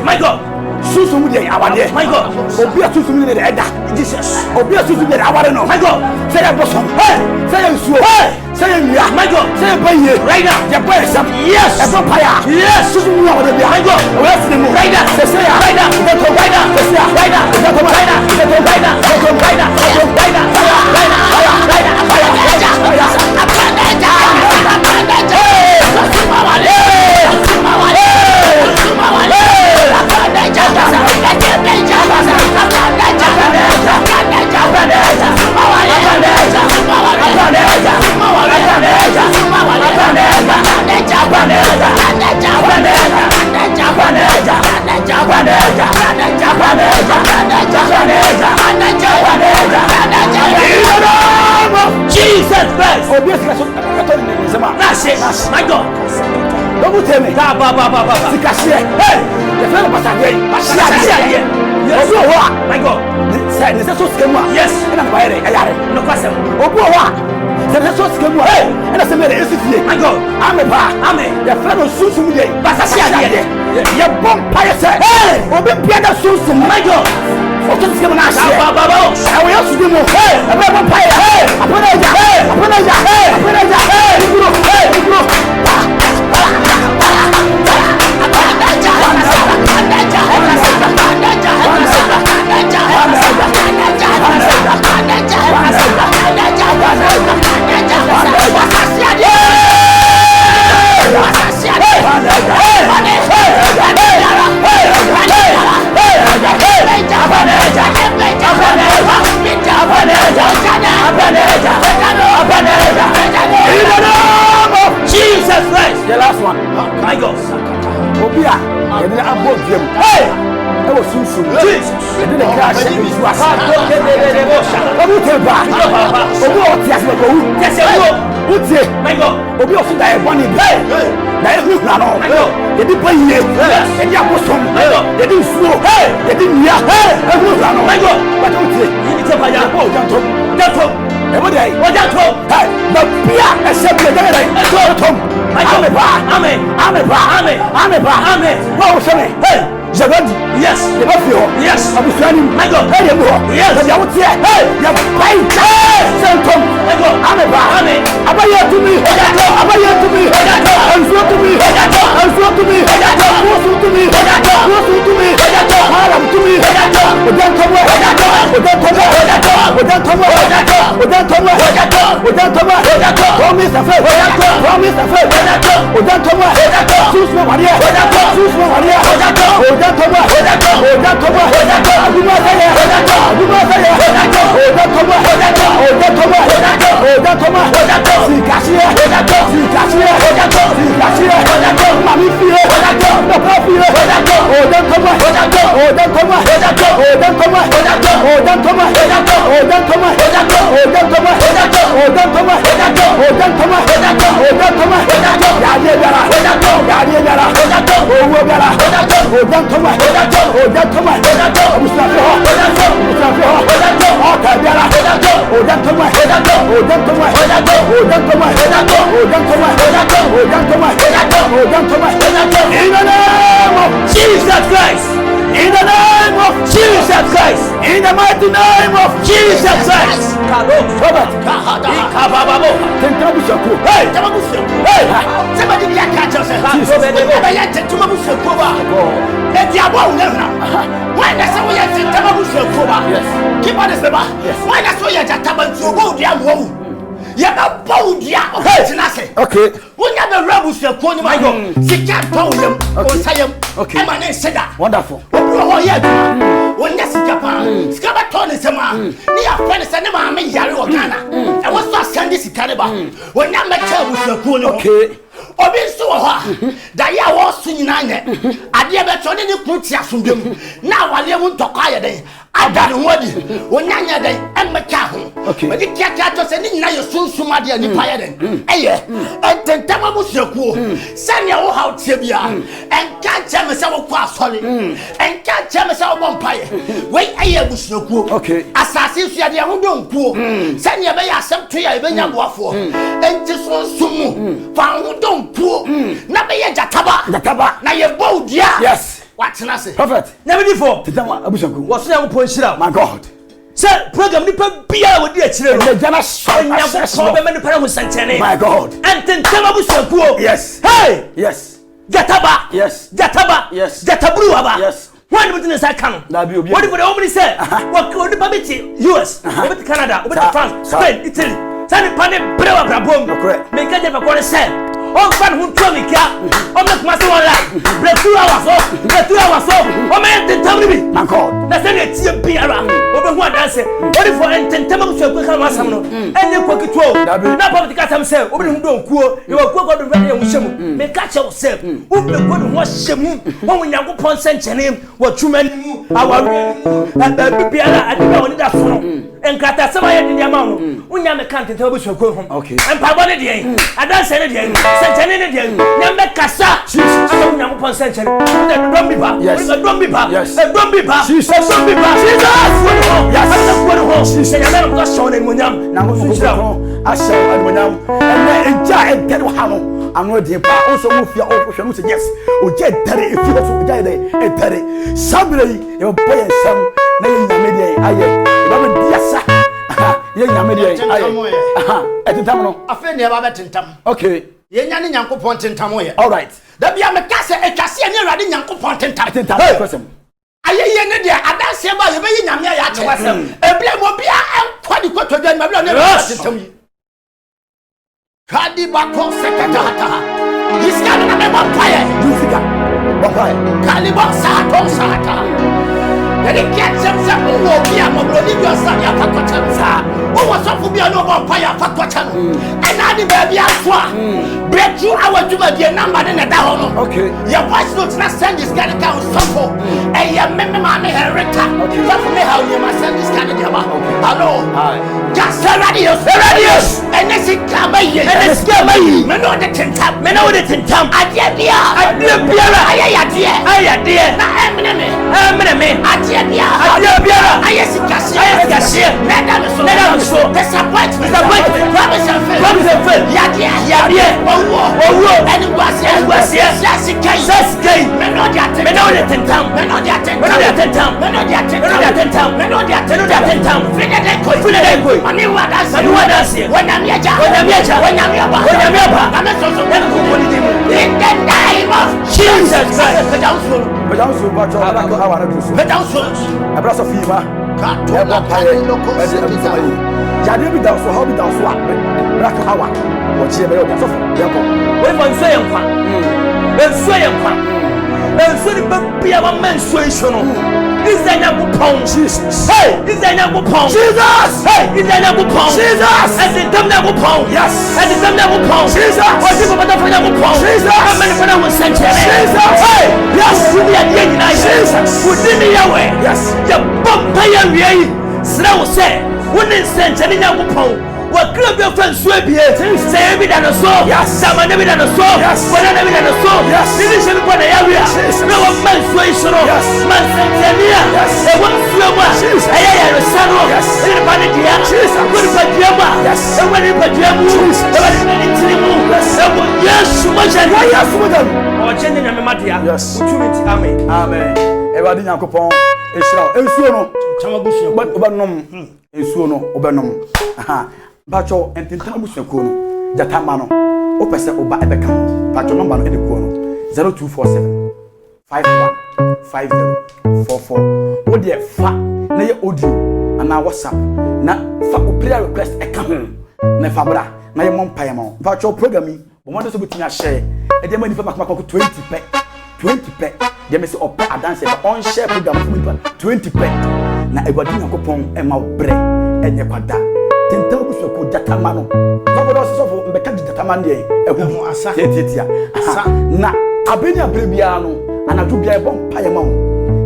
My God. Susu de awade. My God. Obi asusu mi de eda. Jesus. Obi asusu de awade no. My God. Say that bosom. Hey. Say you suo. Hey. Say you ya. My God. Say baye. Right now. The boy sam. Yes. E fire. Yes. Susu mi awade bia. My God. We ask them right now. Say ya. Right now. Say to right now. Say ya. Right now. Say to right now. Say to right now. Say to right now. Say to right now. Right now. Right now. Jesus Christ. My God. Don't tell me. Hey, the fellow Pastor. My God. Yes. No question. Hey, and I said, my God. Amen. The fellow Susu Day. Your bomb pie said, hey, open piano Susu, my God. I will also do more. Hey, a bomb pie. Hey, I put it down. Hey, I put it down. Hey, I put it down. Jesus Christ. The last one. My God. Obia. And then I bought them. Hey. That was Susu. Jesus. And then the crash. Utie. My God. Obi ofi da e boni bi. Na e hu na no. Ye di pa yie. Ye di abosom. Ye di nsuo. Ye di nia. E hu na no. My God. But utie. Ni te pa ya. O janto. Janto. E mo dai. O janto. Hey, na bia e se bi da dai. E so tom. Amen. Amen. Amen. Amen. Amen. Amen. Wo se me. Hey. Jabadi. Yes. The Buffalo. Yes. Abusani. My God. Hey, the boy. Yes. The Yawuti. Hey. The Pai. Hey. Santom. My God. Ameba. Amen. Abaye to me. Abaye to me. Anso to me. Anso to me. Wosu to me. Wosu to me. Haram to me. Odan tomo. Odan tomo. Odan tomo. Odan tomo. Odan tomo. Promise a faith. Promise a faith. Odan tomo. Choose my Maria. Choose my Maria. Odan tomo. Odan tomo. Aduma saya. Aduma saya. Odan tomo. Odan tomo. Odan tomo. Sikashia. Sikashia. Sikashia. Mami fie. Papa fie. Odan tomo. Odan tomo. Odan tomo. Odan tomo. Odan tomo. Odan tomo. Odan tomo. Odan tomo. Odan tomo. Odan tomo. Yadi dara. Yadi dara. Owo dara. Odan tomo. Odan tomo. Mustafa. Mustafa. Ota dara. Odan tomo. Odan tomo. Odan tomo. Odan tomo. Odan tomo. Odan tomo. In the name of Jesus Christ. In the name of Jesus Christ. In the mighty name of Jesus Christ. Robert. Kabababo. Tentrabushako. Hey, Tababushako. Hey, somebody be a catcher. Let your bow never. Why does someone have to Tababushako? Yes. Keep on the paper. Yes. Why does someone have to Tababushako? Yaba Baudia. Okay. When you have a rebel, my God, she can't tell him or say him. Okay. My name said that. Wonderful. Oh, yeah. When that's Japan, Scabaton is a man. Near friends and never made Yaro Ghana. I was not sending this caliber. When I met her with your cool. Okay. Obi so ha da ya wo so nyina ne ade be to ne kutia sundem na wale mu ntokwa ye den ada ne wodi onyanya den emeka ho me di kiakia to se ne nyina ye sunsum ade nipa ye den eye ententama mu sekuo se ne wo ha tie bia enka che me se wo kwa asole enka che me se wo bompaye we eye bu sekuo asase su ade ho donkuo se ne be ya asem to ya be nya boafo enti sunsum fa ho donkuo na be ye jataba na ye boudia. Yes. What can I say? Prophet. Never before. What's the point? My God. Sir, program ni pa bia we di akire no. The jana so be me para musantene. My God. And then tell abusankuo. Yes. Hey. Yes. Jataba. Yes. Jataba. Yes. Jatabru aba. Yes. When we didn't say can. What if the omni say? What could the biti US, over to Canada, over to France, Spain, Italy. Sani pane brewa brabom. Make a never go say. On fan who told me, on the master online. Break 2 hours off, break 2 hours off. Oh man, tell me, my God. That's a TMP over one dancer. What if for entertainment to quick and and then quick it roll. Not public cat himself, over who don't cool. You are quick on the radio with him. Make catch yourself. Who be good and watch him when you go upon sent him. What too many our and the piano at the only that phone. And Kata somebody in the amount. When you can't tell us go home. Okay. And Pabon again. I don't say it again. Centennial again. Number Cassa. Jesus. I don't upon centennial. Don't be bad. Yes. Don't be bad. Yes. Don't be bad. Jesus. Don't be bad. Jesus. Yes. I'm going home. Jesus. And I'm not showing him. Now I shall and then enjoy and tell how I'm not the also move your own say yes. O get if you also get it. Somebody your boy and some name media. Yes. Ye nyame de etentam no afa ne ba betentam okay ye nya ne nyankopon tentam ye all right da bia me ka se etwase ne awade nyankopon tentam kwasem ayeye ne de adanse ba ye be ye nyame ya che eble mo bia enkwa di kotodwa ma bia ne tentam yi kadi ba ko sekata iska na me ba paye dufika ba paye kali ba sa to sata. They get some who be a mobility yourself, your Pacotanza. Who was up to be a noble fire for Cotan? And I did baby as well. Break you our to the number in a down. Okay. Your voice looks not send this kind of town suffer. And your memory, Herrita. Okay. Tell me how you must send this kind of. Hello. Hi. Just the radius. And si kamaye me no de tentam adie bia ayade na emene me adie bia ayesi kase neda me so disappointment promise and fail yade owo eni wase sasi kai me no de tentam fine de koi ani wadase wanyamiaja amesoso in the name of Jesus Christ. Pejansu bacho abako awana dusu. Abraso fiba. Kato paye loko sekita. Jade bi da so how bi da so a. Raka awa. Wo chie be yo da so fo. Yako. We for nso yenkwa. Enso ni bia ma menso isono. Izanya kupon Jesus. Hey, izanya kupon Jesus. Hey, izanya kupon Jesus. Ezitamna kupon. Yes. Ezitamna kupon Jesus. Odi ko bata fanya kupon Jesus. Amani fana wo sanchere Jesus. Hey, yes. Udi ade nyina Jesus. Udi ni yawe. Yes. Ya bomba ya wiei. Sra wo se. Woni sanchere nya kupon. Wa club your friends swe bie. Say bi da no so. Yes. Sama ne bi da no so. Yes. Wona ne bi da no so. Yes. Ni se bi na ya wia. Na wa man swe isono. Yes. Man sanchere. Yes. E wa swe wa. Aya ya no sano. Yes. Ni ba ne dia. Jesus. Ko ni ba dia ba. Yes. E wa ni ba dia mu. E wa ni tiri mu. Yes. E wa Yesu mo je. Yesu mo je. O je ni nyame madia. Yes. Utumi ti amen. Amen. E wa di Nyankopon ehira. Ensuo no. Chama busu. Oba nom. Ensuo no obenom. Aha. Bacho entintan busuako no jatama no opese oba ebeka bacho number no edeko no 0247 515044 wo de fa na ye audio ana WhatsApp na fa o prayer request eka ho na fa bra na ye mompaye ma bacho program yi bo mo de so betinya share e de mani fa makako 20 pe de me se opa adanse be on share program for 20 pe na egwadi Nyankopon e ma bre enye kwada tenta obusuako jatama no babodo sofo mbeka jatama ne ehu asa tietia asa na abenya brebia no anadu bia ebom paye ma ho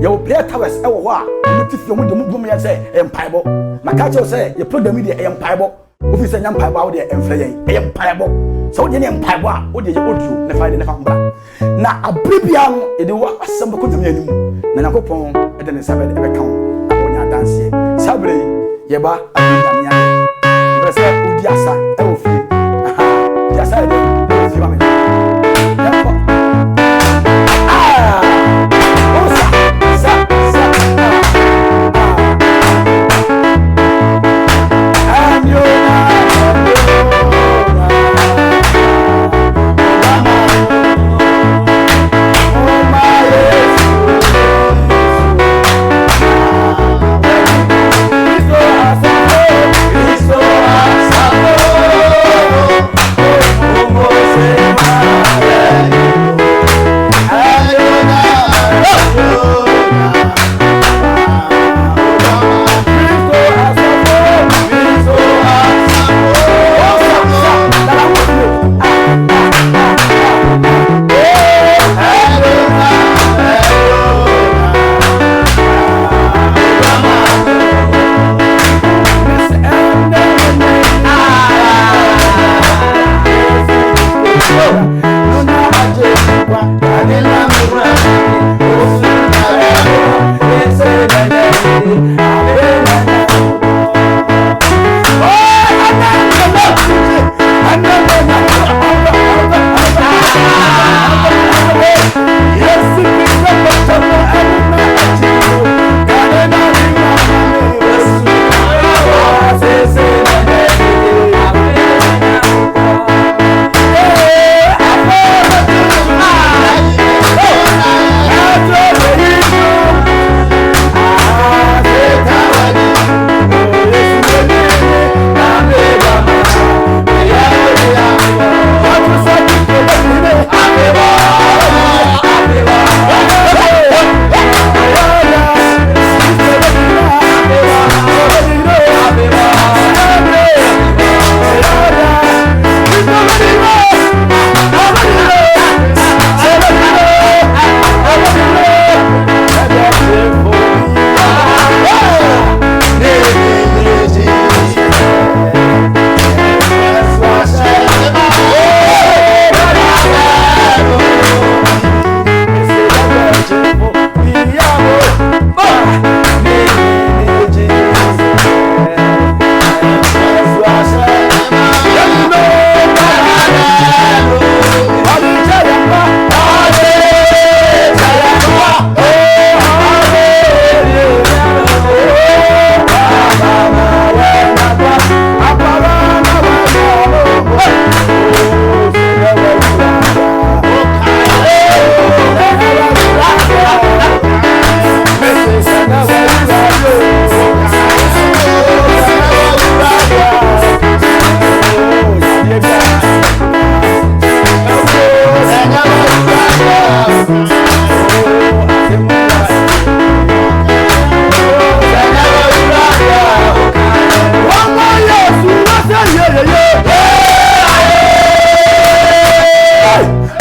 ye wo prayer towers e wo ho a mutifio mu de mu ya say empaibo maka che say ye program de empaibo office nya empaibo a wo de emfre yen empaibo so wo de ne empaibo a wo de ye audio ne fa de ne fa mbra na abrebia no ye de wo asem ko dem anim na Nyankopon e de ne sabe e be kan abonya danse sabre ye ba abenya Essa o diasa é o filho. O diasa é o filho. Oh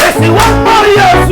Esi one more years,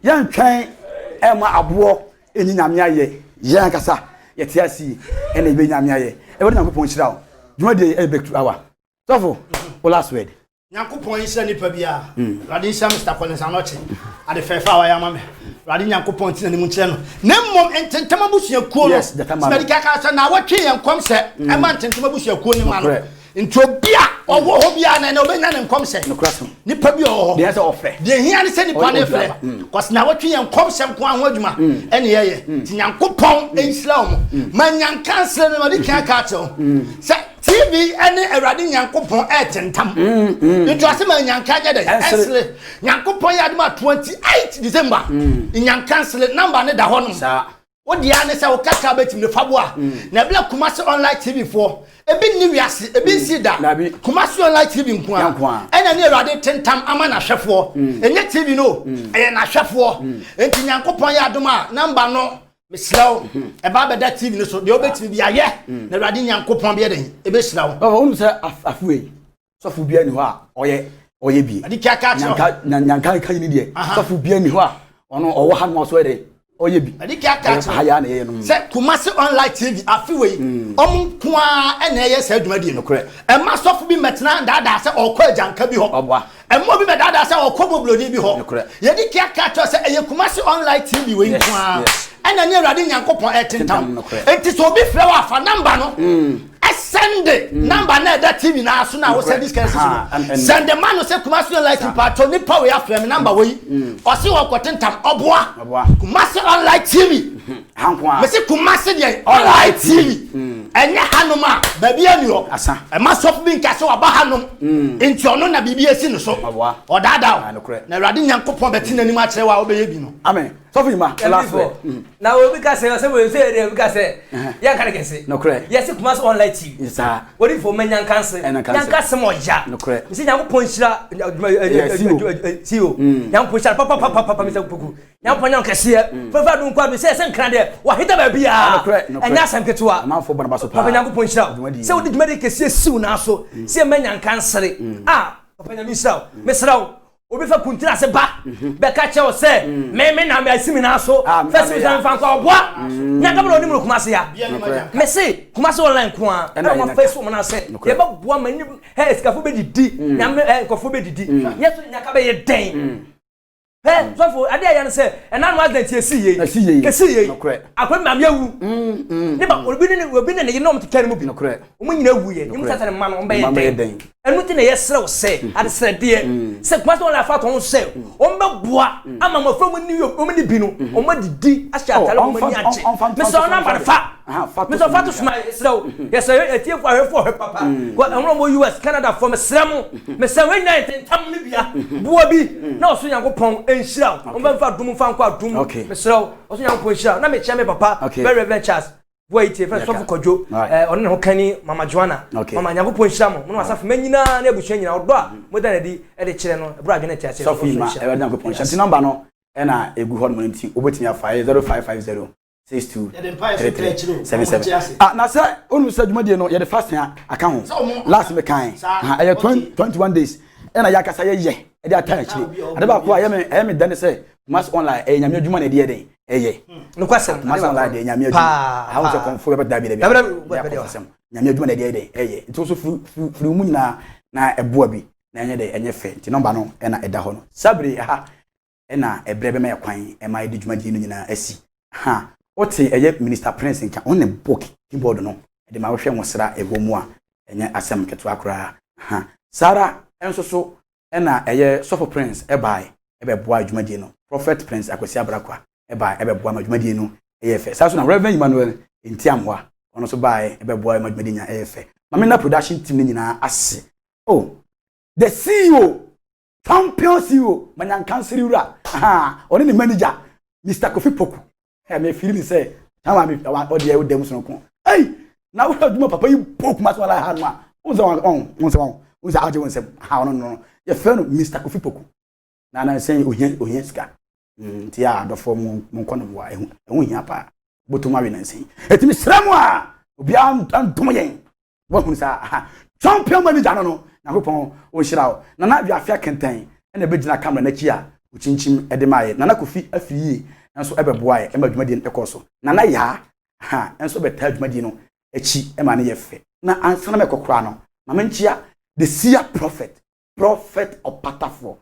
yantwan ema abo eni nyame aye yan kasa yete asi ene be nyame aye e wona nkopon hira o dwuma de e back to our sofo o last word nyankopon hira nipa bia rade nhyam Mr. Collins anoche ade fefa wa ya mame rade nyankopon tina ni mu kire no na mmom ententama busua kuo no smedika ka sa na watwe yankom se ema ententama busua kuo ni ma no nti obia owo ho bia na obenya ne nkom se nipa bi owo de se ofe de hia ne se nipa ne fre kos na watwe yankom se nko anho adwuma ene yeye ti nyankopon ensla mo ma nyankansle ne ma de kan ka cho se TV ene awrade nyankopon etentam nti asema nyanka de ensle nyankopon ya aduma 28 December nyankansle number ne da ho no sa odia ne se o kaka betim ne fabo na bla Kumasi online TV for ebi ni wiase ebi si da Kumasi online TV nko a enya ne awrade tentam ama na hwefo enye TV no eye na hwefo enti nyankopon ya aduma number no mesraw eba beda TV no so de obetimi bia ye na awrade nyankopon bia den ebe sraw onu se afuwe sofu bia ni ho a oye bi adika ka nyanka kan ni de sofu bia ni ho a ono owo ha no so ede oye bi adika ka haya na ye no se Kumasi online TV afiwe kwa ene ye se adwuma di no kore e ma sofu bi metena dada se okọ ajanka bi ho oboa e mo bi me dada se okọ boblodi bi ho ye dika ka to se eye Kumasi online TV we kwa ena ne awrade nyankopon etentam enti so bi frɛ wa fa number no send the number na that TV na so na wo send this kind send the man who say Kumasi Online TV part ni power ya frame number we o se wo kwatentam oboa Kumasi Online TV hankwa me se Kumasi dey Online TV enye hanoma ba bia ni o asa e ma sop bi nka se wa ba hanom enti ono na bibia si no so o dada na Awurade Nyankopon beti nanim a kire wa obeye bi no amen so for ma last word na obi ka say we say obi ka say ya ka kese no correct yes Kumasi Online TV yes sir what if for menyan cancer mo ja no correct me say Nyankopon hira CEO Nyankopon hira papa me say poku Nyankopon nyan kese fa dun kwa be say nkran de wa hita ba bia enya asem ketua man for bana baso papa Nyankopon hira say odi dwumade kese siw na so say menyan cancer papa Nyankopon hira me sraw obi fa kuntina se ba be ka che o se me na me asimi na so first we san fan kwa oboa nya ka bro ni mu Kumasi ya me se Kumasi Online ko a na ma face mo na se ye ba boa mani he skafo be didi nya me nkofo be didi ye so nya ka be ye den so for ade ya no se na no accident ye si ye ke si ye akwa ma me awu ni ba obi ne ye no mo tekare mu bi o mo nyina awu ye ni mo tata ma no be ye den enu ti na ye sere o se ade sere de se Kumasi Online fa ton se o mbe boa ama mo fa mu ni o mo ni bi no o mo didi a sha tale o mo ni ache me so na ba fa me so fa to sma sere o ye se etie fo ahwefo papa ko enro mo US Canada for me sere mo me se we nya entam ni bia boa bi na o so Nyankopon enhira o mbe fa dum fa nkwa dum me sere o so Nyankopon enhira na me chia me papa very ventures boy tie first of kojo on ne ho kani mama Joanna mama Nyankopon enhira mo no asafo manyina na ebuhwe nyina odo a moda na di e de kire no ebra adwene tie ase so fi ma e Nyankopon enhira number no e na egu hɔ no nti obetimi afa 0550 62 na say onu say dwumadie no ye de fast aka ho last me kan e 21 days e na yakasa ye e de atan akire ade ba ko aye me dane say Kumasi Online e nyame adwuma na de den eye no kwasem Kumasi Online de nyame adwuma how to confo be da bi nyame adwuma na de den eye nti so furu mu nyina na eboa bi na enye de enye fe nti number no e na eda ho no sabri ha e na ebre be me kwan e ma de dwumadie no nyina asi oti eye Minister Prince nka on ne book keyboard no de ma hwehwe nwosra ego mu a enye asem keto akora Sara enso so e na eye Sofo Prince e bai e be boa adwumadie no Prophet Prince Akwesi Abrakwa e bai e be boa adwumadie no eye fe saso na Reverend Emmanuel Ntiamwa ono so bai e be boa adwumadie nya eye fe Mamina production team ni nyina ase the CEO champion CEO manyankansiri ura oni ni manager Mr. Kofi Poku me feel me say tama me odi e dem so ko na wo aduma papa yi Poku Kumasi Online ha no a wo say aje won say ha no ye fe no Mr. Kofi Poku na say ohia sika ti ya adofo mu nkono wa ehu hia pa botuma we na say etimi sramu a obi antom yen wo hu sa champion manager no na kopon o hira na bi afia kenten na be gina camera na ki a uchinchim ede maye na Kofi afiri enso ebeboa e madwumadi ekoso na ya enso beta adwumadi no echi e ma ne yefe na ansana me kokora no mama nchia the seer prophet Opatafo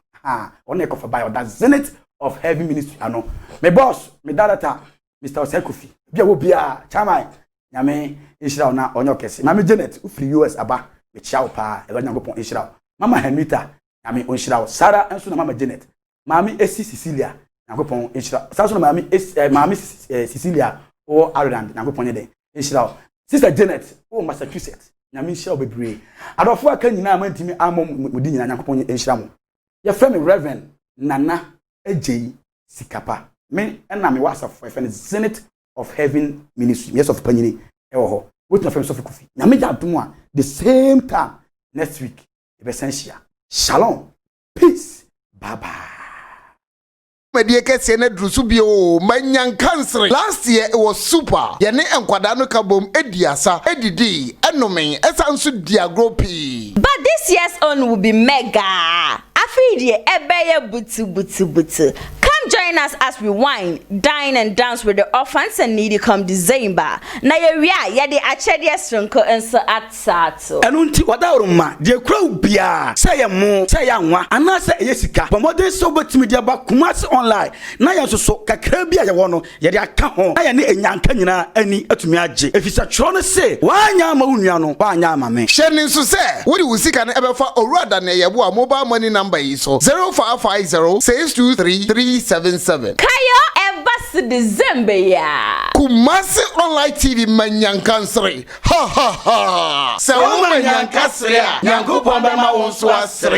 on e kofa by the zenith of heavy ministry ano me boss me director Mr. Osekofi bia wo bia chairman nyame ishira na onyo kese mama Janet ufri US aba me chiao pa e Nyankopon ishira mama Henrita nyame onshira Sara enso na mama Janet mama Esi Cecilia Nyankopon enshira saso na mama Cecilia o Ireland Nyankopon yede enshira sister Janet o Massachusetts nyame enshira obebre adofo aka nyina amantimi amom mudi nyina Nyankopon enshira mo ye frame Reverend Nana Ejei Sikapa me na me WhatsApp for friend Zenith of Heaven Ministry yes of Panyini e wo ho what na frame so Kofi nyame ja dum a the same time next week e be sensia shalom peace bye bye Medie kese na drusu bio manyan cancer last year it was super yene enkwada no kabom ediasa edidi enomen esanso diagropi but this year's own will be mega afidie ebeye butu Come join us as we wine, dine and dance with the orphans and needy come December. Na ye de achede sonko enso atsato. Enu nti wada oroma de kura ubia say mo say anwa ana say yesika pomode so betimi de ba Kumasi online na ya so kakra bia ye wo no ye de aka ho na ye ne enyanka nyina ani atumi age efisa chro no say wanya ma unua no wanya ma me Shenin nso say wo de wusika na ebefa owurada na yebo a mobile money number yi so 0550623377 Kayo Evas December ya. Kumasi online TV manyankansre ha ha ha. Se wo manyankasre a Nyankopon be ma wo so asre.